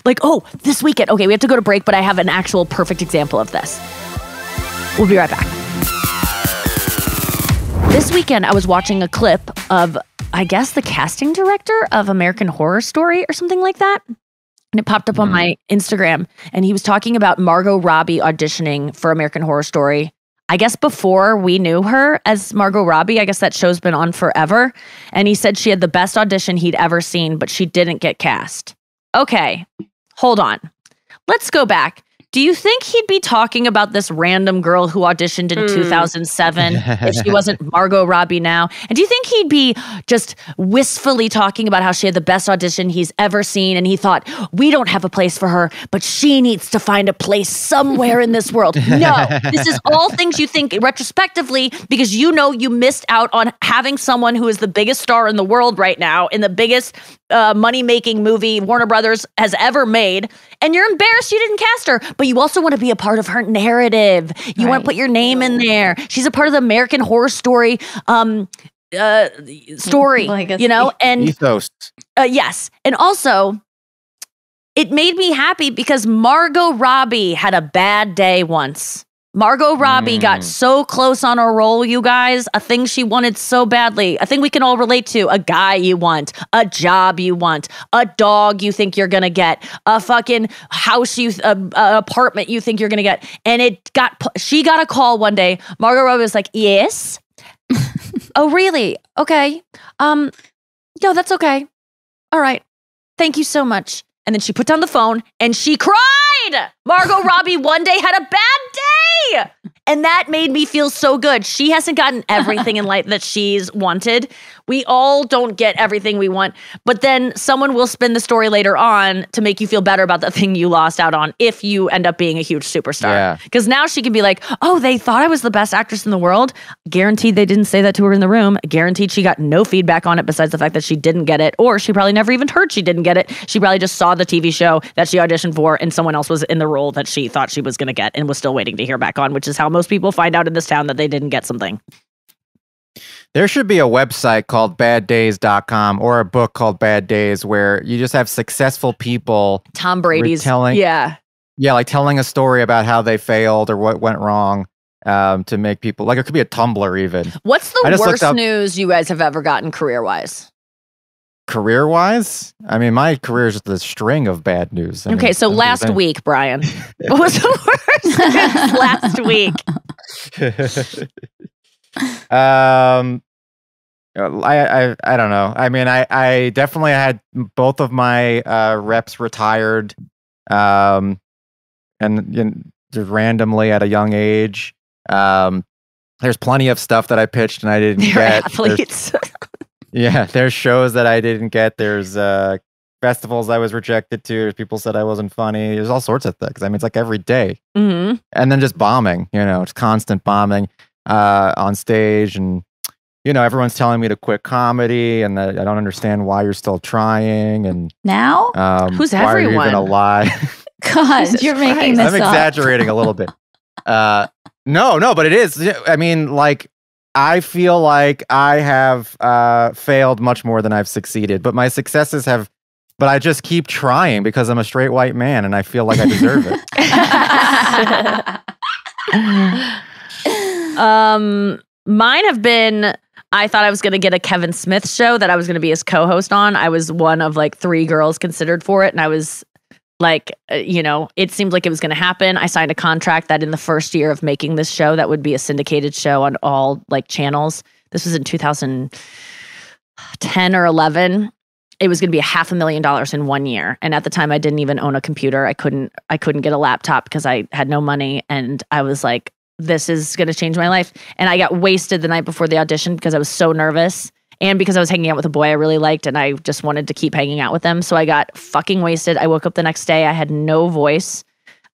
like, oh, this weekend. Okay, we have to go to break, but I have an actual perfect example of this. We'll be right back. This weekend, I was watching a clip of, I guess, the casting director of American Horror Story or something like that. And it popped up on my Instagram. And he was talking about Margot Robbie auditioning for American Horror Story. I guess before we knew her as Margot Robbie. I guess that show's been on forever. And he said she had the best audition he'd ever seen, but she didn't get cast. Okay, hold on. Let's go back. Do you think he'd be talking about this random girl who auditioned in 2007 if she wasn't Margot Robbie now? And do you think he'd be just wistfully talking about how she had the best audition he's ever seen and he thought, we don't have a place for her, but she needs to find a place somewhere in this world? No, this is all things you think retrospectively because you know you missed out on having someone who is the biggest star in the world right now in the biggest money-making movie Warner Brothers has ever made, and you're embarrassed you didn't cast her, but you also want to be a part of her narrative. You want to put your name in there. She's a part of the American Horror Story story, you know? And ethos. Yes. And also, it made me happy because Margot Robbie had a bad day once. Margot Robbie got so close on a role, you guys, a thing she wanted so badly. I think we can all relate to a guy you want, a job you want, a dog you think you're going to get, a fucking house apartment you think you're going to get. And she got a call one day. Margot Robbie was like, yes. Oh, really? Okay. No, that's okay. All right. Thank you so much. And then she put down the phone and she cried. Margot Robbie one day had a bad day. And that made me feel so good. She hasn't gotten everything in life that she's wanted. We all don't get everything we want. But then someone will spin the story later on to make you feel better about the thing you lost out on if you end up being a huge superstar. Because now she can be like, oh, they thought I was the best actress in the world. Guaranteed they didn't say that to her in the room. Guaranteed she got no feedback on it besides the fact that she didn't get it. Or she probably never even heard she didn't get it. She probably just saw the TV show that she auditioned for and someone else was in the role that she thought she was going to get and was still waiting to hear back on, which is how most people find out in this town that they didn't get something. There should be a website called baddays.com or a book called Bad Days where you just have successful people. Tom Brady's. Yeah, like telling a story about how they failed or what went wrong to make people, like it could be a Tumblr even. What's the worst news you guys have ever gotten career-wise? Career-wise? I mean, my career is just a string of bad news. Okay, so last week, Brian. What was the worst news last week? I don't know. I mean, I definitely had both of my reps retired, and just randomly at a young age. There's plenty of stuff that I pitched and I didn't get. Athletes. There's shows that I didn't get. There's festivals I was rejected to. There's people said I wasn't funny. There's all sorts of things. I mean, it's like every day. Mm-hmm. And then just bombing. It's constant bombing on stage, and everyone's telling me to quit comedy, and that I don't understand why you're still trying. And now, who's why everyone? Are you gonna lie? God, you're making this I'm exaggerating a little bit. No, but it is. I mean, like, I feel like I have failed much more than I've succeeded, but my successes have. But I just keep trying because I'm a straight white man, and I feel like I deserve it. Mine have been. I thought I was going to get a Kevin Smith show that I was going to be his co-host on. I was one of like 3 girls considered for it, and I was. Like, it seemed like it was going to happen. I signed a contract that in the first year of making this show, that would be a syndicated show on all like channels. This was in 2010 or 11. It was going to be $500,000 in 1 year. And at the time I didn't even own a computer. I couldn't get a laptop because I had no money. And I was like, this is going to change my life. And I got wasted the night before the audition because I was so nervous. And because I was hanging out with a boy I really liked and I just wanted to keep hanging out with him. So I got fucking wasted. I woke up the next day. I had no voice.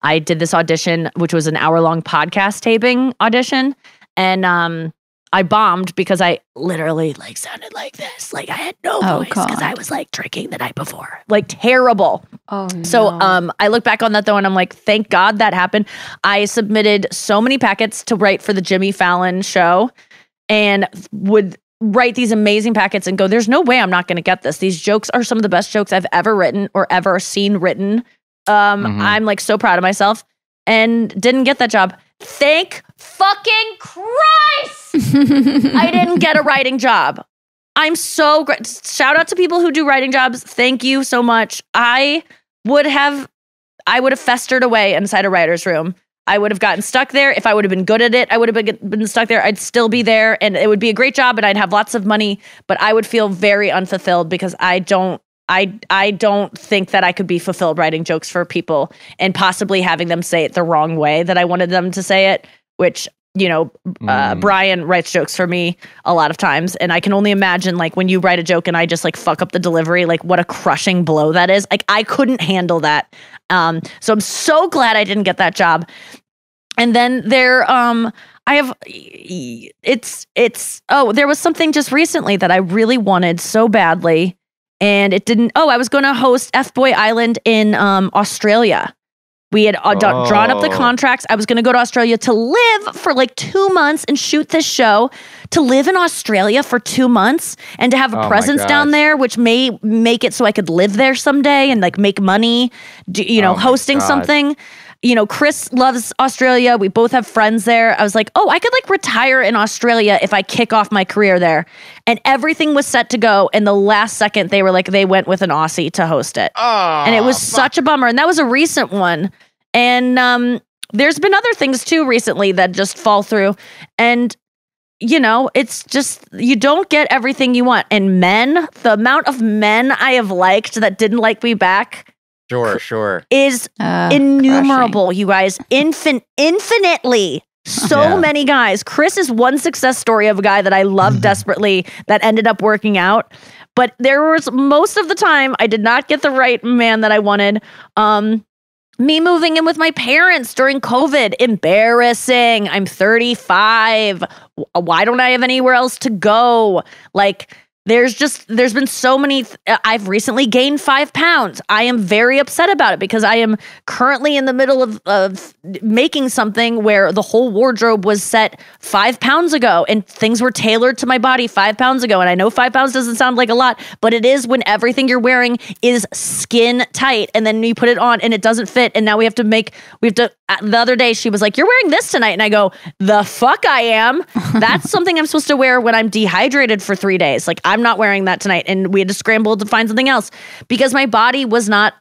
I did this audition, which was an hour-long podcast taping audition. And I bombed because I literally like sounded like this. Like I had no voice because I was like drinking the night before. Like terrible. Oh, no. So I look back on that though and I'm like, thank God that happened. I submitted so many packets to write for the Jimmy Fallon show and would write these amazing packets and go, there's no way I'm not going to get this. These jokes are some of the best jokes I've ever written or ever seen written. I'm like so proud of myself and didn't get that job. Thank fucking Christ! I didn't get a writing job. I'm so great. Shout out to people who do writing jobs. Thank you so much. I would have festered away inside a writer's room. I would have gotten stuck there. If I would have been good at it, I would have been stuck there. I'd still be there and it would be a great job and I'd have lots of money, but I would feel very unfulfilled because I don't think that I could be fulfilled writing jokes for people and possibly having them say it the wrong way that I wanted them to say it, which, Brian writes jokes for me a lot of times. And I can only imagine like when you write a joke and I just like fuck up the delivery, like what a crushing blow that is. Like I couldn't handle that. So I'm so glad I didn't get that job. And then there was something just recently that I really wanted so badly. And it didn't. I was going to host F-Boy Island in Australia. We had drawn up the contracts. I was going to go to Australia to live for like 2 months and shoot this show. To live in Australia for 2 months and to have a presence down there, which may make it so I could live there someday and like make money, hosting something. Chris loves Australia. We both have friends there. I was like, I could like retire in Australia if I kick off my career there. And everything was set to go. And the last second they were like, they went with an Aussie to host it. And it was such a bummer. And that was a recent one. And there's been other things too recently that just fall through. And it's just, you don't get everything you want. And the amount of men I have liked that didn't like me back. Sure. Is innumerable, crushing. You guys. Infinitely. So many guys. Chris is one success story of a guy that I love desperately that ended up working out. But there was most of the time I did not get the right man that I wanted. Me moving in with my parents during COVID. Embarrassing. I'm 35. Why don't I have anywhere else to go? Like, there's been so many. I've recently gained 5 pounds. I am very upset about it because I am currently in the middle of making something where the whole wardrobe was set 5 pounds ago and things were tailored to my body 5 pounds ago. And I know 5 pounds doesn't sound like a lot, but it is when everything you're wearing is skin tight and then you put it on and it doesn't fit. And now we have to, the other day she was like, you're wearing this tonight. And I go, the fuck I am. That's something I'm supposed to wear when I'm dehydrated for 3 days. Like I'm not wearing that tonight. And we had to scramble to find something else because my body was not,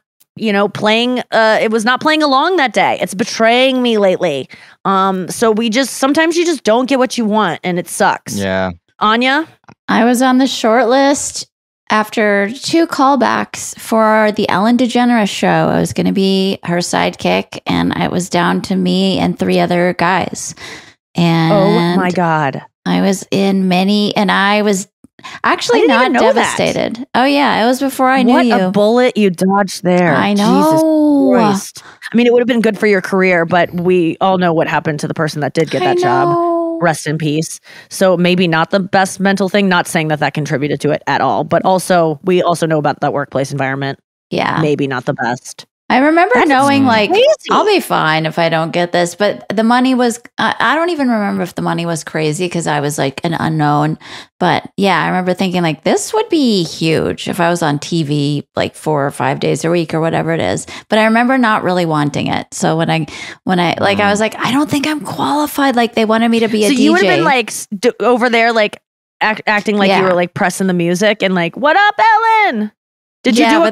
playing, it was not playing along that day. It's betraying me lately. So sometimes you just don't get what you want and it sucks. Yeah. Anya? I was on the short list after 2 callbacks for the Ellen DeGeneres show. I was going to be her sidekick and it was down to me and 3 other guys. And oh my God. I was in many and I was actually not devastated. That. Oh yeah, it was before I knew you. What a bullet you dodged there. I know. Jesus Christ. I mean, it would have been good for your career, but we all know what happened to the person that did get that job. Rest in peace. So maybe not the best mental thing, not saying that contributed to it at all, but we also know about that workplace environment. Yeah. Maybe not the best. I remember knowing like, crazy. I'll be fine if I don't get this, but the money was, I don't even remember if the money was crazy because I was like an unknown, but yeah, I remember thinking like, this would be huge if I was on TV like 4 or 5 days a week or whatever it is. But I remember not really wanting it. So when I I was like, I don't think I'm qualified. Like they wanted me to be a DJ. So you would have been like over there, like acting like you were like pressing the music and like, what up, Ellen? Did you do a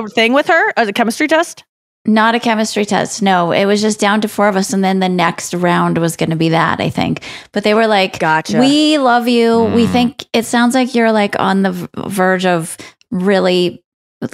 thing with her? A chemistry test? Not a chemistry test. No, it was just down to 4 of us. And then the next round was going to be that, I think. But they were like, gotcha. We love you. We think it sounds like you're like on the verge of really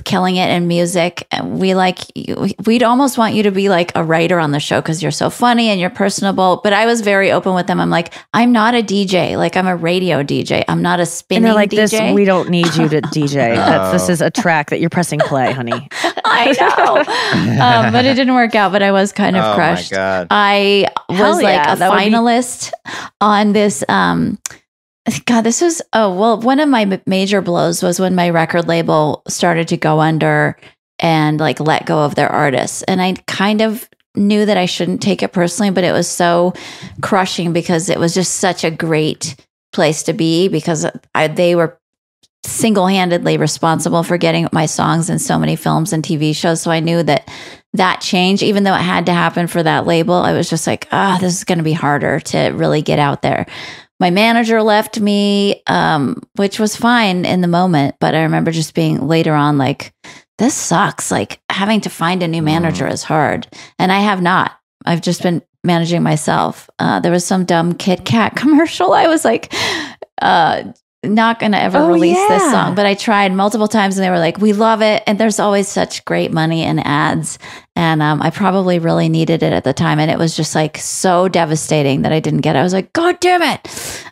killing it in music. We'd almost want you to be like a writer on the show because you're so funny and you're personable. But I was very open with them. I'm like, I'm not a DJ. Like I'm a radio DJ. I'm not a spinning and they're like, DJ. We don't need you to DJ. This is a track that you're pressing play, honey. I know. But it didn't work out, but I was kind of crushed. My God. I was Hell like yeah, a that would be- finalist on this. God, this was, one of my major blows was when my record label started to go under and like let go of their artists. And I kind of knew that I shouldn't take it personally, but it was so crushing because it was just such a great place to be because they were single-handedly responsible for getting my songs in so many films and TV shows. So I knew that change, even though it had to happen for that label, I was just like, this is going to be harder to really get out there. My manager left me, which was fine in the moment, but I remember just being later on like, this sucks. Like having to find a new manager is hard. And I have not. I've just been managing myself. There was some dumb Kit Kat commercial. I was like, not going to ever release this song, but I tried multiple times and they were like, we love it. And there's always such great money in ads. And I probably really needed it at the time. And it was just like so devastating that I didn't get it. I was like, God damn it.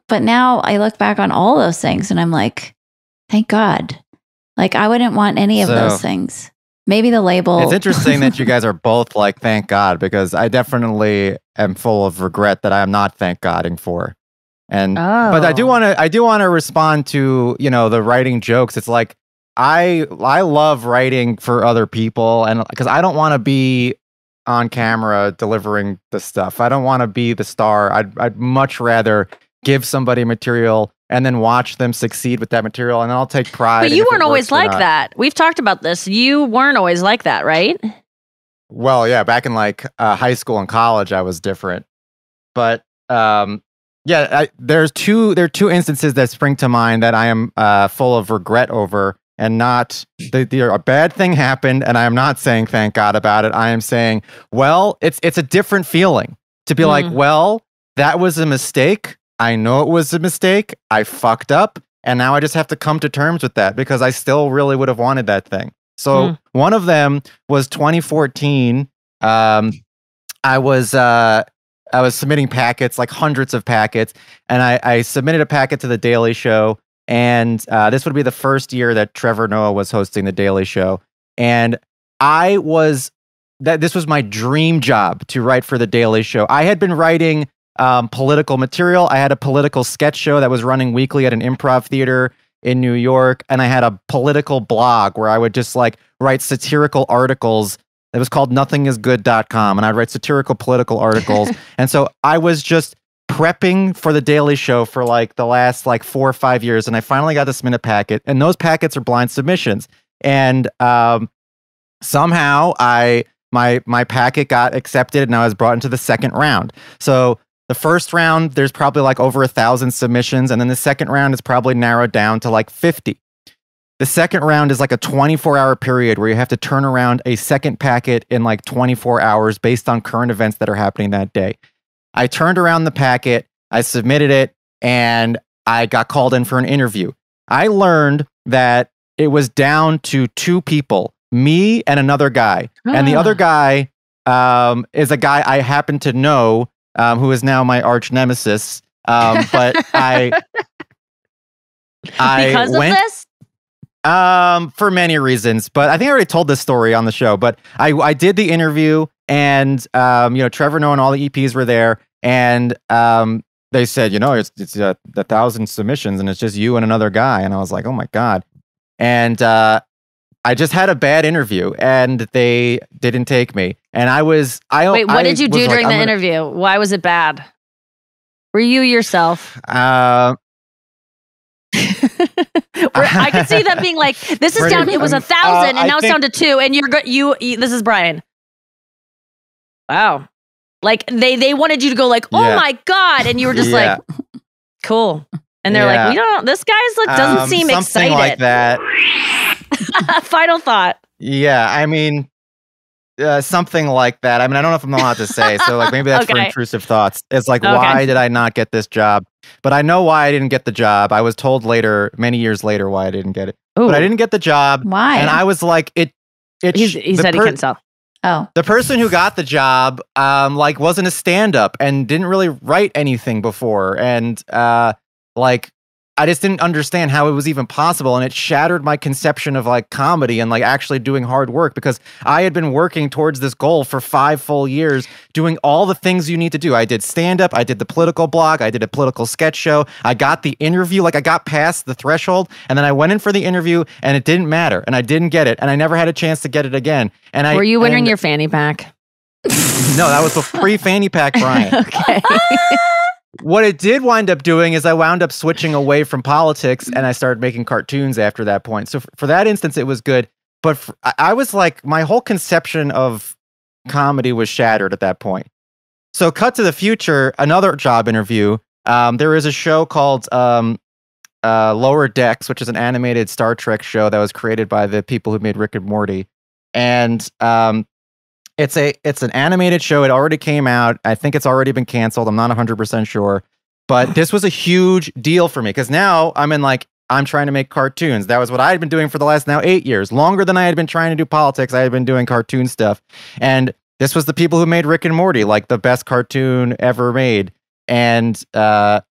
But now I look back on all those things and I'm like, thank God. Like I wouldn't want any of those things. Maybe the label. It's interesting that you guys are both like, thank God, because I definitely am full of regret that I am not thank Godding for. And but I do want to respond to, the writing jokes. It's like I love writing for other people, and because I don't want to be on camera delivering the stuff. I don't want to be the star. I'd much rather give somebody material and then watch them succeed with that material, and I'll take pride. But you weren't always like that. We've talked about this. You weren't always like that, right? Well, yeah, back in like high school and college, I was different. But there are two instances that spring to mind that I am full of regret over, and not a bad thing happened, and I am not saying thank God about it. I am saying, well, it's a different feeling to be like, well, that was a mistake. I know it was a mistake. I fucked up, and now I just have to come to terms with that because I still really would have wanted that thing. So one of them was 2014. I was submitting packets, like hundreds of packets, and I submitted a packet to The Daily Show, and this would be the first year that Trevor Noah was hosting The Daily Show, and this was my dream job to write for The Daily Show. I had been writing political material. I had a political sketch show that was running weekly at an improv theater in New York, and I had a political blog where I would just like write satirical articles. It was called nothingisgood.com, and I'd write satirical political articles. And so I was just prepping for The Daily Show for like the last like 4 or 5 years, and I finally got to submit a packet, and those packets are blind submissions. And somehow my packet got accepted, and I was brought into the second round. So the first round, there's probably like over 1,000 submissions, and then the second round is probably narrowed down to like 50. The second round is like a 24-hour period where you have to turn around a second packet in like 24 hours based on current events that are happening that day. I turned around the packet, I submitted it, and I got called in for an interview. I learned that it was down to 2 people, me and another guy. And the other guy is a guy I happen to know who is now my arch nemesis. But I because of this? For many reasons, but I think I already told this story on the show. But I did the interview, and Trevor Noah and all the EPs were there, and they said, it's 1,000 submissions, and it's just you and another guy, and I was like, oh my God, and I just had a bad interview, and they didn't take me, and wait, what did you do during the interview? Why was it bad? Were you yourself? I could see them being like, this is down, it was 1,000 and now it's down to 2, and this is Brian. Wow. Like they wanted you to go like, oh my God, and you were just like, cool. And they're like, we don't, this guy's like doesn't seem something excited. Like that. Final thought. Yeah, I mean, something like that. I mean, I don't know if I'm allowed to say, so like maybe that's for intrusive thoughts. It's like, why did I not get this job? But I know why I didn't get the job. I was told later, many years later, why I didn't get it. Ooh. But I didn't get the job. Why? And I was like, he said he couldn't tell. Oh. The person who got the job, wasn't a stand-up and didn't really write anything before. And, I I just didn't understand how it was even possible. And it shattered my conception of like comedy and like actually doing hard work, because I had been working towards this goal for 5 full years, doing all the things you need to do. I did stand-up, I did the political blog, I did a political sketch show, I got the interview, like I got past the threshold, and then I went in for the interview and it didn't matter, and I didn't get it, and I never had a chance to get it again. And Were you wearing your fanny pack? No, that was the pre-fanny pack, Brian. Okay. What it did wind up doing is I wound up switching away from politics, and I started making cartoons after that point. So for that instance, it was good. But I was like, my whole conception of comedy was shattered at that point. So cut to the future, another job interview. There is a show called Lower Decks, which is an animated Star Trek show that was created by the people who made Rick and Morty. And it's an animated show. It already came out. I think it's already been canceled. I'm not 100% sure. But this was a huge deal for me, because now I'm trying to make cartoons. That was what I had been doing for the last 8 years. Longer than I had been trying to do politics, I had been doing cartoon stuff. And this was the people who made Rick and Morty, like the best cartoon ever made. And I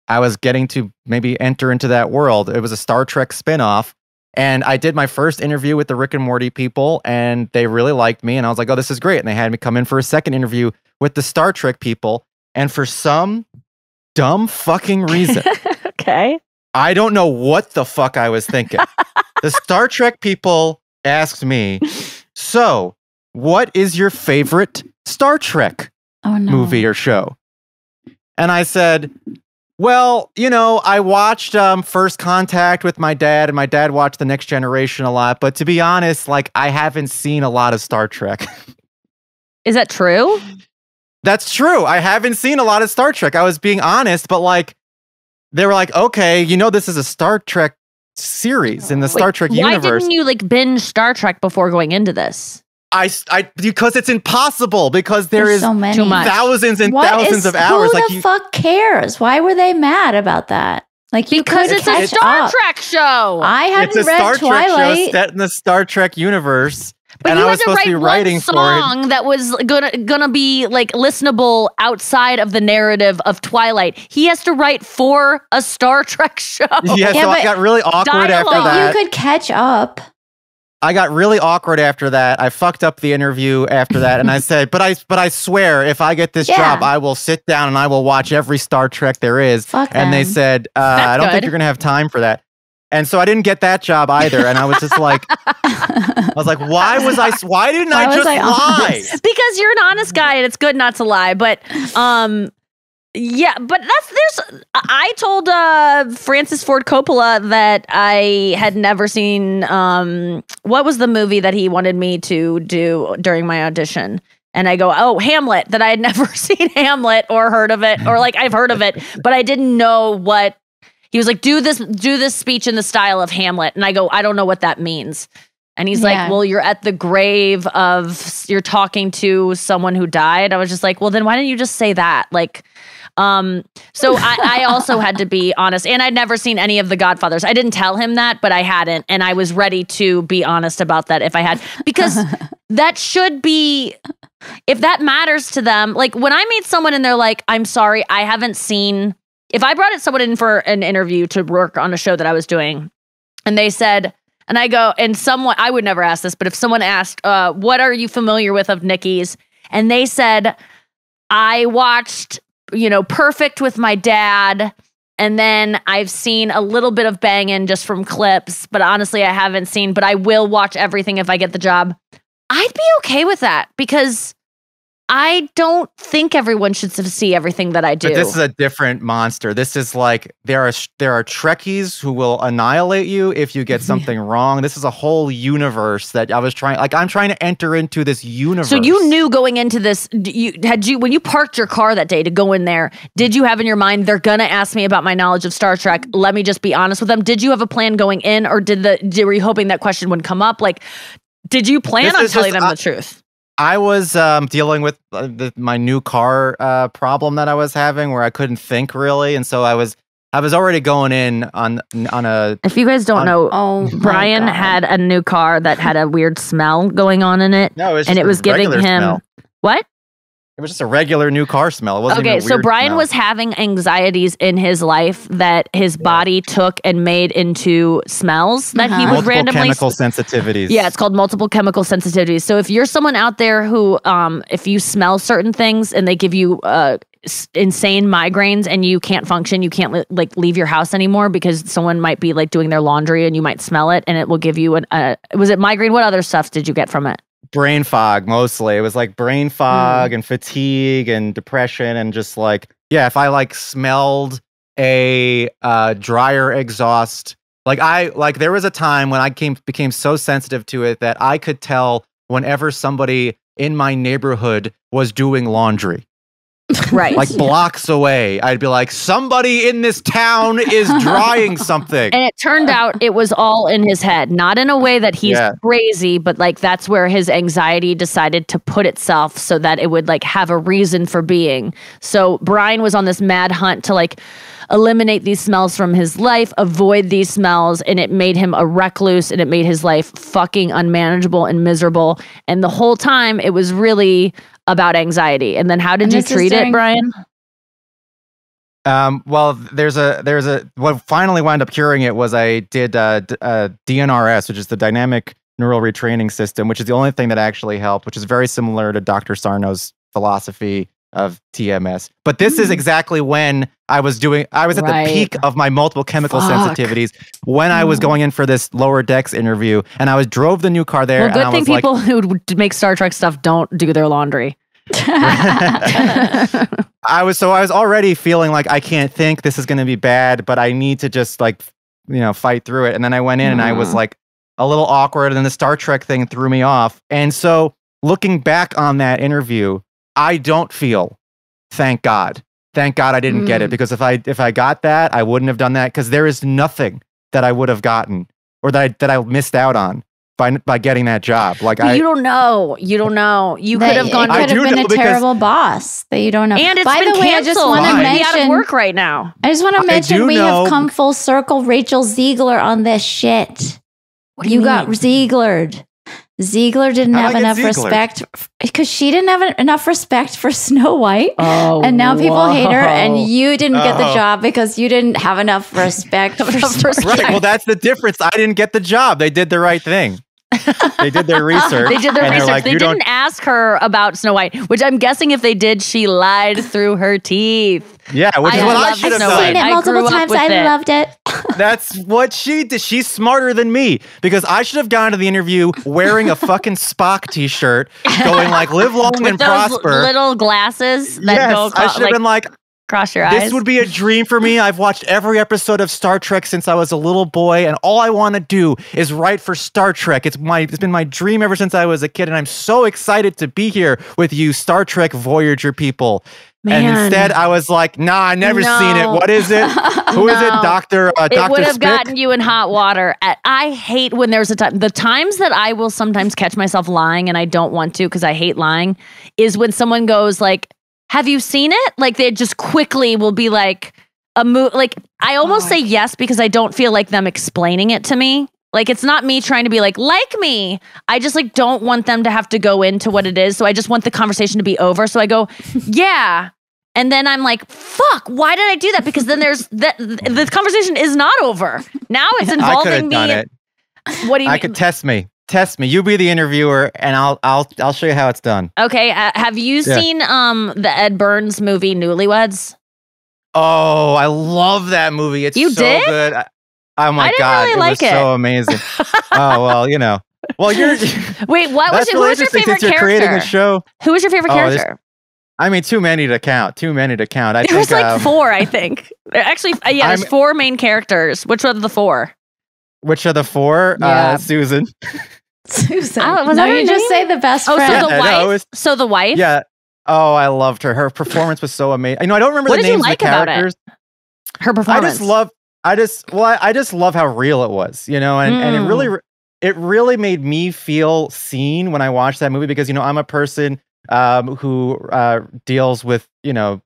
was getting to maybe enter into that world. It was a Star Trek spinoff. And I did my first interview with the Rick and Morty people, and they really liked me. And I was like, oh, this is great. And they had me come in for a second interview with the Star Trek people. And for some dumb fucking reason, Okay. I don't know what the fuck I was thinking. The Star Trek people asked me, so what is your favorite Star Trek movie or show? And I said, well, I watched First Contact with my dad, and my dad watched The Next Generation a lot. But to be honest, like, I haven't seen a lot of Star Trek. Is that true? That's true. I haven't seen a lot of Star Trek. I was being honest, but like, they were like, okay, this is a Star Trek series in the Star Trek universe. Why didn't you like binge Star Trek before going into this? Because it's impossible, because there's so many. Too much. thousands and thousands of hours. Who the fuck cares? Why were they mad about that? Like, because it's a Star Trek show. I haven't it's a read Star Twilight. Trek show set in the Star Trek universe. But and you I had was to supposed to be write writing one for song that was gonna be like listenable outside of the narrative of Twilight. He has to write for a Star Trek show. Yeah, so I got really awkward after dialogue. that. You could catch up. I got really awkward after that. I fucked up the interview after that, and I said, but I swear, if I get this job, I will sit down and I will watch every Star Trek there is. Fuck and they them. said, I don't think good. you're gonna have time for that. And so I didn't get that job either. And I was just like, why didn't I just lie? Because you're an honest guy and it's good not to lie. But yeah, but I told Francis Ford Coppola that I had never seen what was the movie that he wanted me to do during my audition? And I go, oh, Hamlet, that I had never seen Hamlet or heard of it, or like I've heard of it, but I didn't know what. He was like, do this speech in the style of Hamlet. And I go, I don't know what that means. And he's like, well, you're at the grave you're talking to someone who died. I was just like, well, then why didn't you just say that? Like, so I also had to be honest, and I'd never seen any of the Godfathers. I didn't tell him that, but I hadn't. And I was ready to be honest about that if I had, because that should be, if that matters to them. Like when I meet someone and they're like, I'm sorry, I haven't seen. If I brought someone in for an interview to work on a show that I was doing, and they said, and I go, and someone, I would never ask this, but if someone asked, what are you familiar with of Nikki's? And they said, I watched, Perfect with my dad, and then I've seen a little bit of Bangin' just from clips, but honestly, I haven't seen, but I will watch everything if I get the job. I'd be okay with that, because I don't think everyone should see everything that I do. But this is a different monster. This is like, there are Trekkies who will annihilate you if you get something wrong. This is a whole universe that I'm trying to enter into this universe. So you knew going into this, when you parked your car that day to go in there, did you have in your mind, they're going to ask me about my knowledge of Star Trek. Let me just be honest with them. Did you have a plan going in, or were you hoping that question would come up? Like, did you plan on telling them the truth? I was dealing with my new car problem that I was having, where I couldn't think really, and so I was already going in on a. If you guys don't know, Brian had a new car that had a weird smell going on in it. No, it was just and it was giving him smell. What? It was just a regular new car smell. It wasn't Okay, even a so weird Brian smell. was having anxieties in his life that his body took and made into smells that he would multiple randomly chemical sensitivities. Yeah, it's called multiple chemical sensitivities. So if you're someone out there who, if you smell certain things and they give you insane migraines and you can't function, you can't like leave your house anymore because someone might be like doing their laundry and you might smell it and it will give you was it migraine? What other stuff did you get from it? Brain fog, mostly. It was like brain fog and fatigue and depression and just like, yeah, if I like smelled a dryer exhaust, like there was a time when I became so sensitive to it that I could tell whenever somebody in my neighborhood was doing laundry. Right. Like blocks away, I'd be like, somebody in this town is drying something. And it turned out it was all in his head, not in a way that he's crazy, but like that's where his anxiety decided to put itself so that it would like have a reason for being. So Brian was on this mad hunt to like eliminate these smells from his life, avoid these smells, and it made him a recluse and it made his life fucking unmanageable and miserable. And the whole time it was really about anxiety. And then how did you treat it, Brian? Well, there's a what finally wound up curing it was I did DNRS, which is the dynamic neural retraining system, which is the only thing that actually helped, which is very similar to Dr. Sarno's philosophy of TMS. But this is exactly when I was at the peak of my multiple chemical sensitivities when I was going in for this Lower Decks interview, and I drove the new car there. Well, good thing people who make Star Trek stuff don't do their laundry. I was already feeling like I can't think, this is going to be bad, but I need to just like, fight through it. And then I went in and I was like a little awkward, and then the Star Trek thing threw me off. And so looking back on that interview, I don't feel, thank God I didn't get it, because if I got that, I wouldn't have done that, because there is nothing that I would have gotten or that I missed out on by getting that job. Like you don't know. You could have gone. It could have been a terrible boss that you don't know. And it's by been the way, canceled. I just want to mention, out of work right now. I just want to mention we have come full circle. Rachel Zegler on this shit. What do you got Zeglered. Ziegler didn't have enough respect because she didn't have enough respect for Snow White. And now people hate her, and you didn't get the job because you didn't have enough respect for Snow White. Right. Well, that's the difference. I didn't get the job. They did the right thing. They did their research. They didn't ask her about Snow White, which I'm guessing if they did, she lied through her teeth. Yeah, which is what I should have done. I've seen it multiple times. I loved it. That's what she did. She's smarter than me, because I should have gone to the interview wearing a fucking Spock t-shirt, going like, live long and prosper. Little glasses that go I should have been like, cross your eyes. This would be a dream for me. I've watched every episode of Star Trek since I was a little boy, and all I want to do is write for Star Trek. It's been my dream ever since I was a kid, and I'm so excited to be here with you Star Trek Voyager people. Man. And instead, I was like, nah, I never seen it. What is it? Who is it? Dr. It would have gotten you in hot water. I hate when there's the times that I will sometimes catch myself lying, and I don't want to because I hate lying, is when someone goes like, have you seen it? Like they just quickly will be like like I almost say yes because I don't feel like them explaining it to me. Like it's not me trying to be like me. I just like don't want them to have to go into what it is. So I just want the conversation to be over. So I go, yeah. And then I'm like, fuck, why did I do that? Because then the conversation is not over. Now it's involving me. It. What do you mean? Could test me. You be the interviewer, and I'll show you how it's done. Okay. Have you seen the Ed Burns movie Newlyweds? Oh, I love that movie. It's so good. Oh my God, really it was so amazing. Oh well, Well, you're. Wait, who was your favorite character? You're creating a show. Who was your favorite character? I mean, too many to count. I think was like 4, I think. Actually, there's 4 main characters. Which are the 4? Which are the 4? Yeah. Susan. Susan. You just say the best friend. So the wife? So the wife? Yeah. Oh, I loved her. Her performance was so amazing. I don't remember the names of the characters. Her performance. I just love how real it was, and it really made me feel seen when I watched that movie, because, I'm a person who deals with,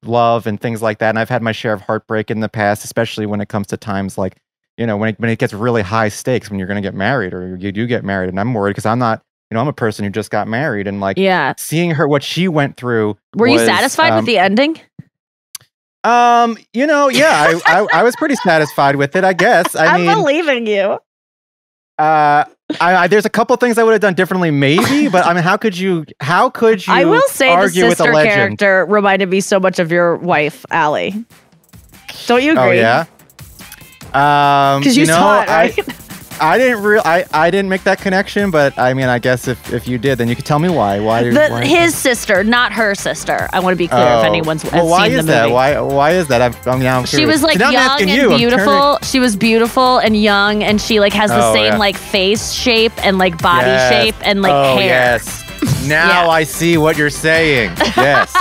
love and things like that. And I've had my share of heartbreak in the past, especially when it comes to times like, when it gets really high stakes, when you're going to get married or you do get married. And I'm worried because I'm not I'm a person who just got married, and like seeing her, what she went through. Were you satisfied with the ending? I was pretty satisfied with it, I guess. I'm believing you. There's a couple things I would have done differently, maybe, but I mean, how could you I will say argue the with a sister legend? character reminded me so much of your wife, Allie. Don't you agree? Oh yeah. Because you saw it, right? I didn't make that connection, but I mean, I guess if you did, then you could tell me why. Why? His sister, not her sister. I want to be clear if anyone's seen the movie. Why is that? Why is that? I'm she was like young and beautiful. She was beautiful and young, and she like has the same like face shape and like body shape and like hair. Yes. Now I see what you're saying. Yes.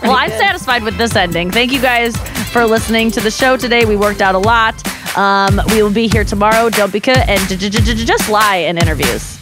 Well, I'm satisfied with this ending. Thank you guys for listening to the show today. We worked out a lot. We will be here tomorrow. Don't be and just lie in interviews.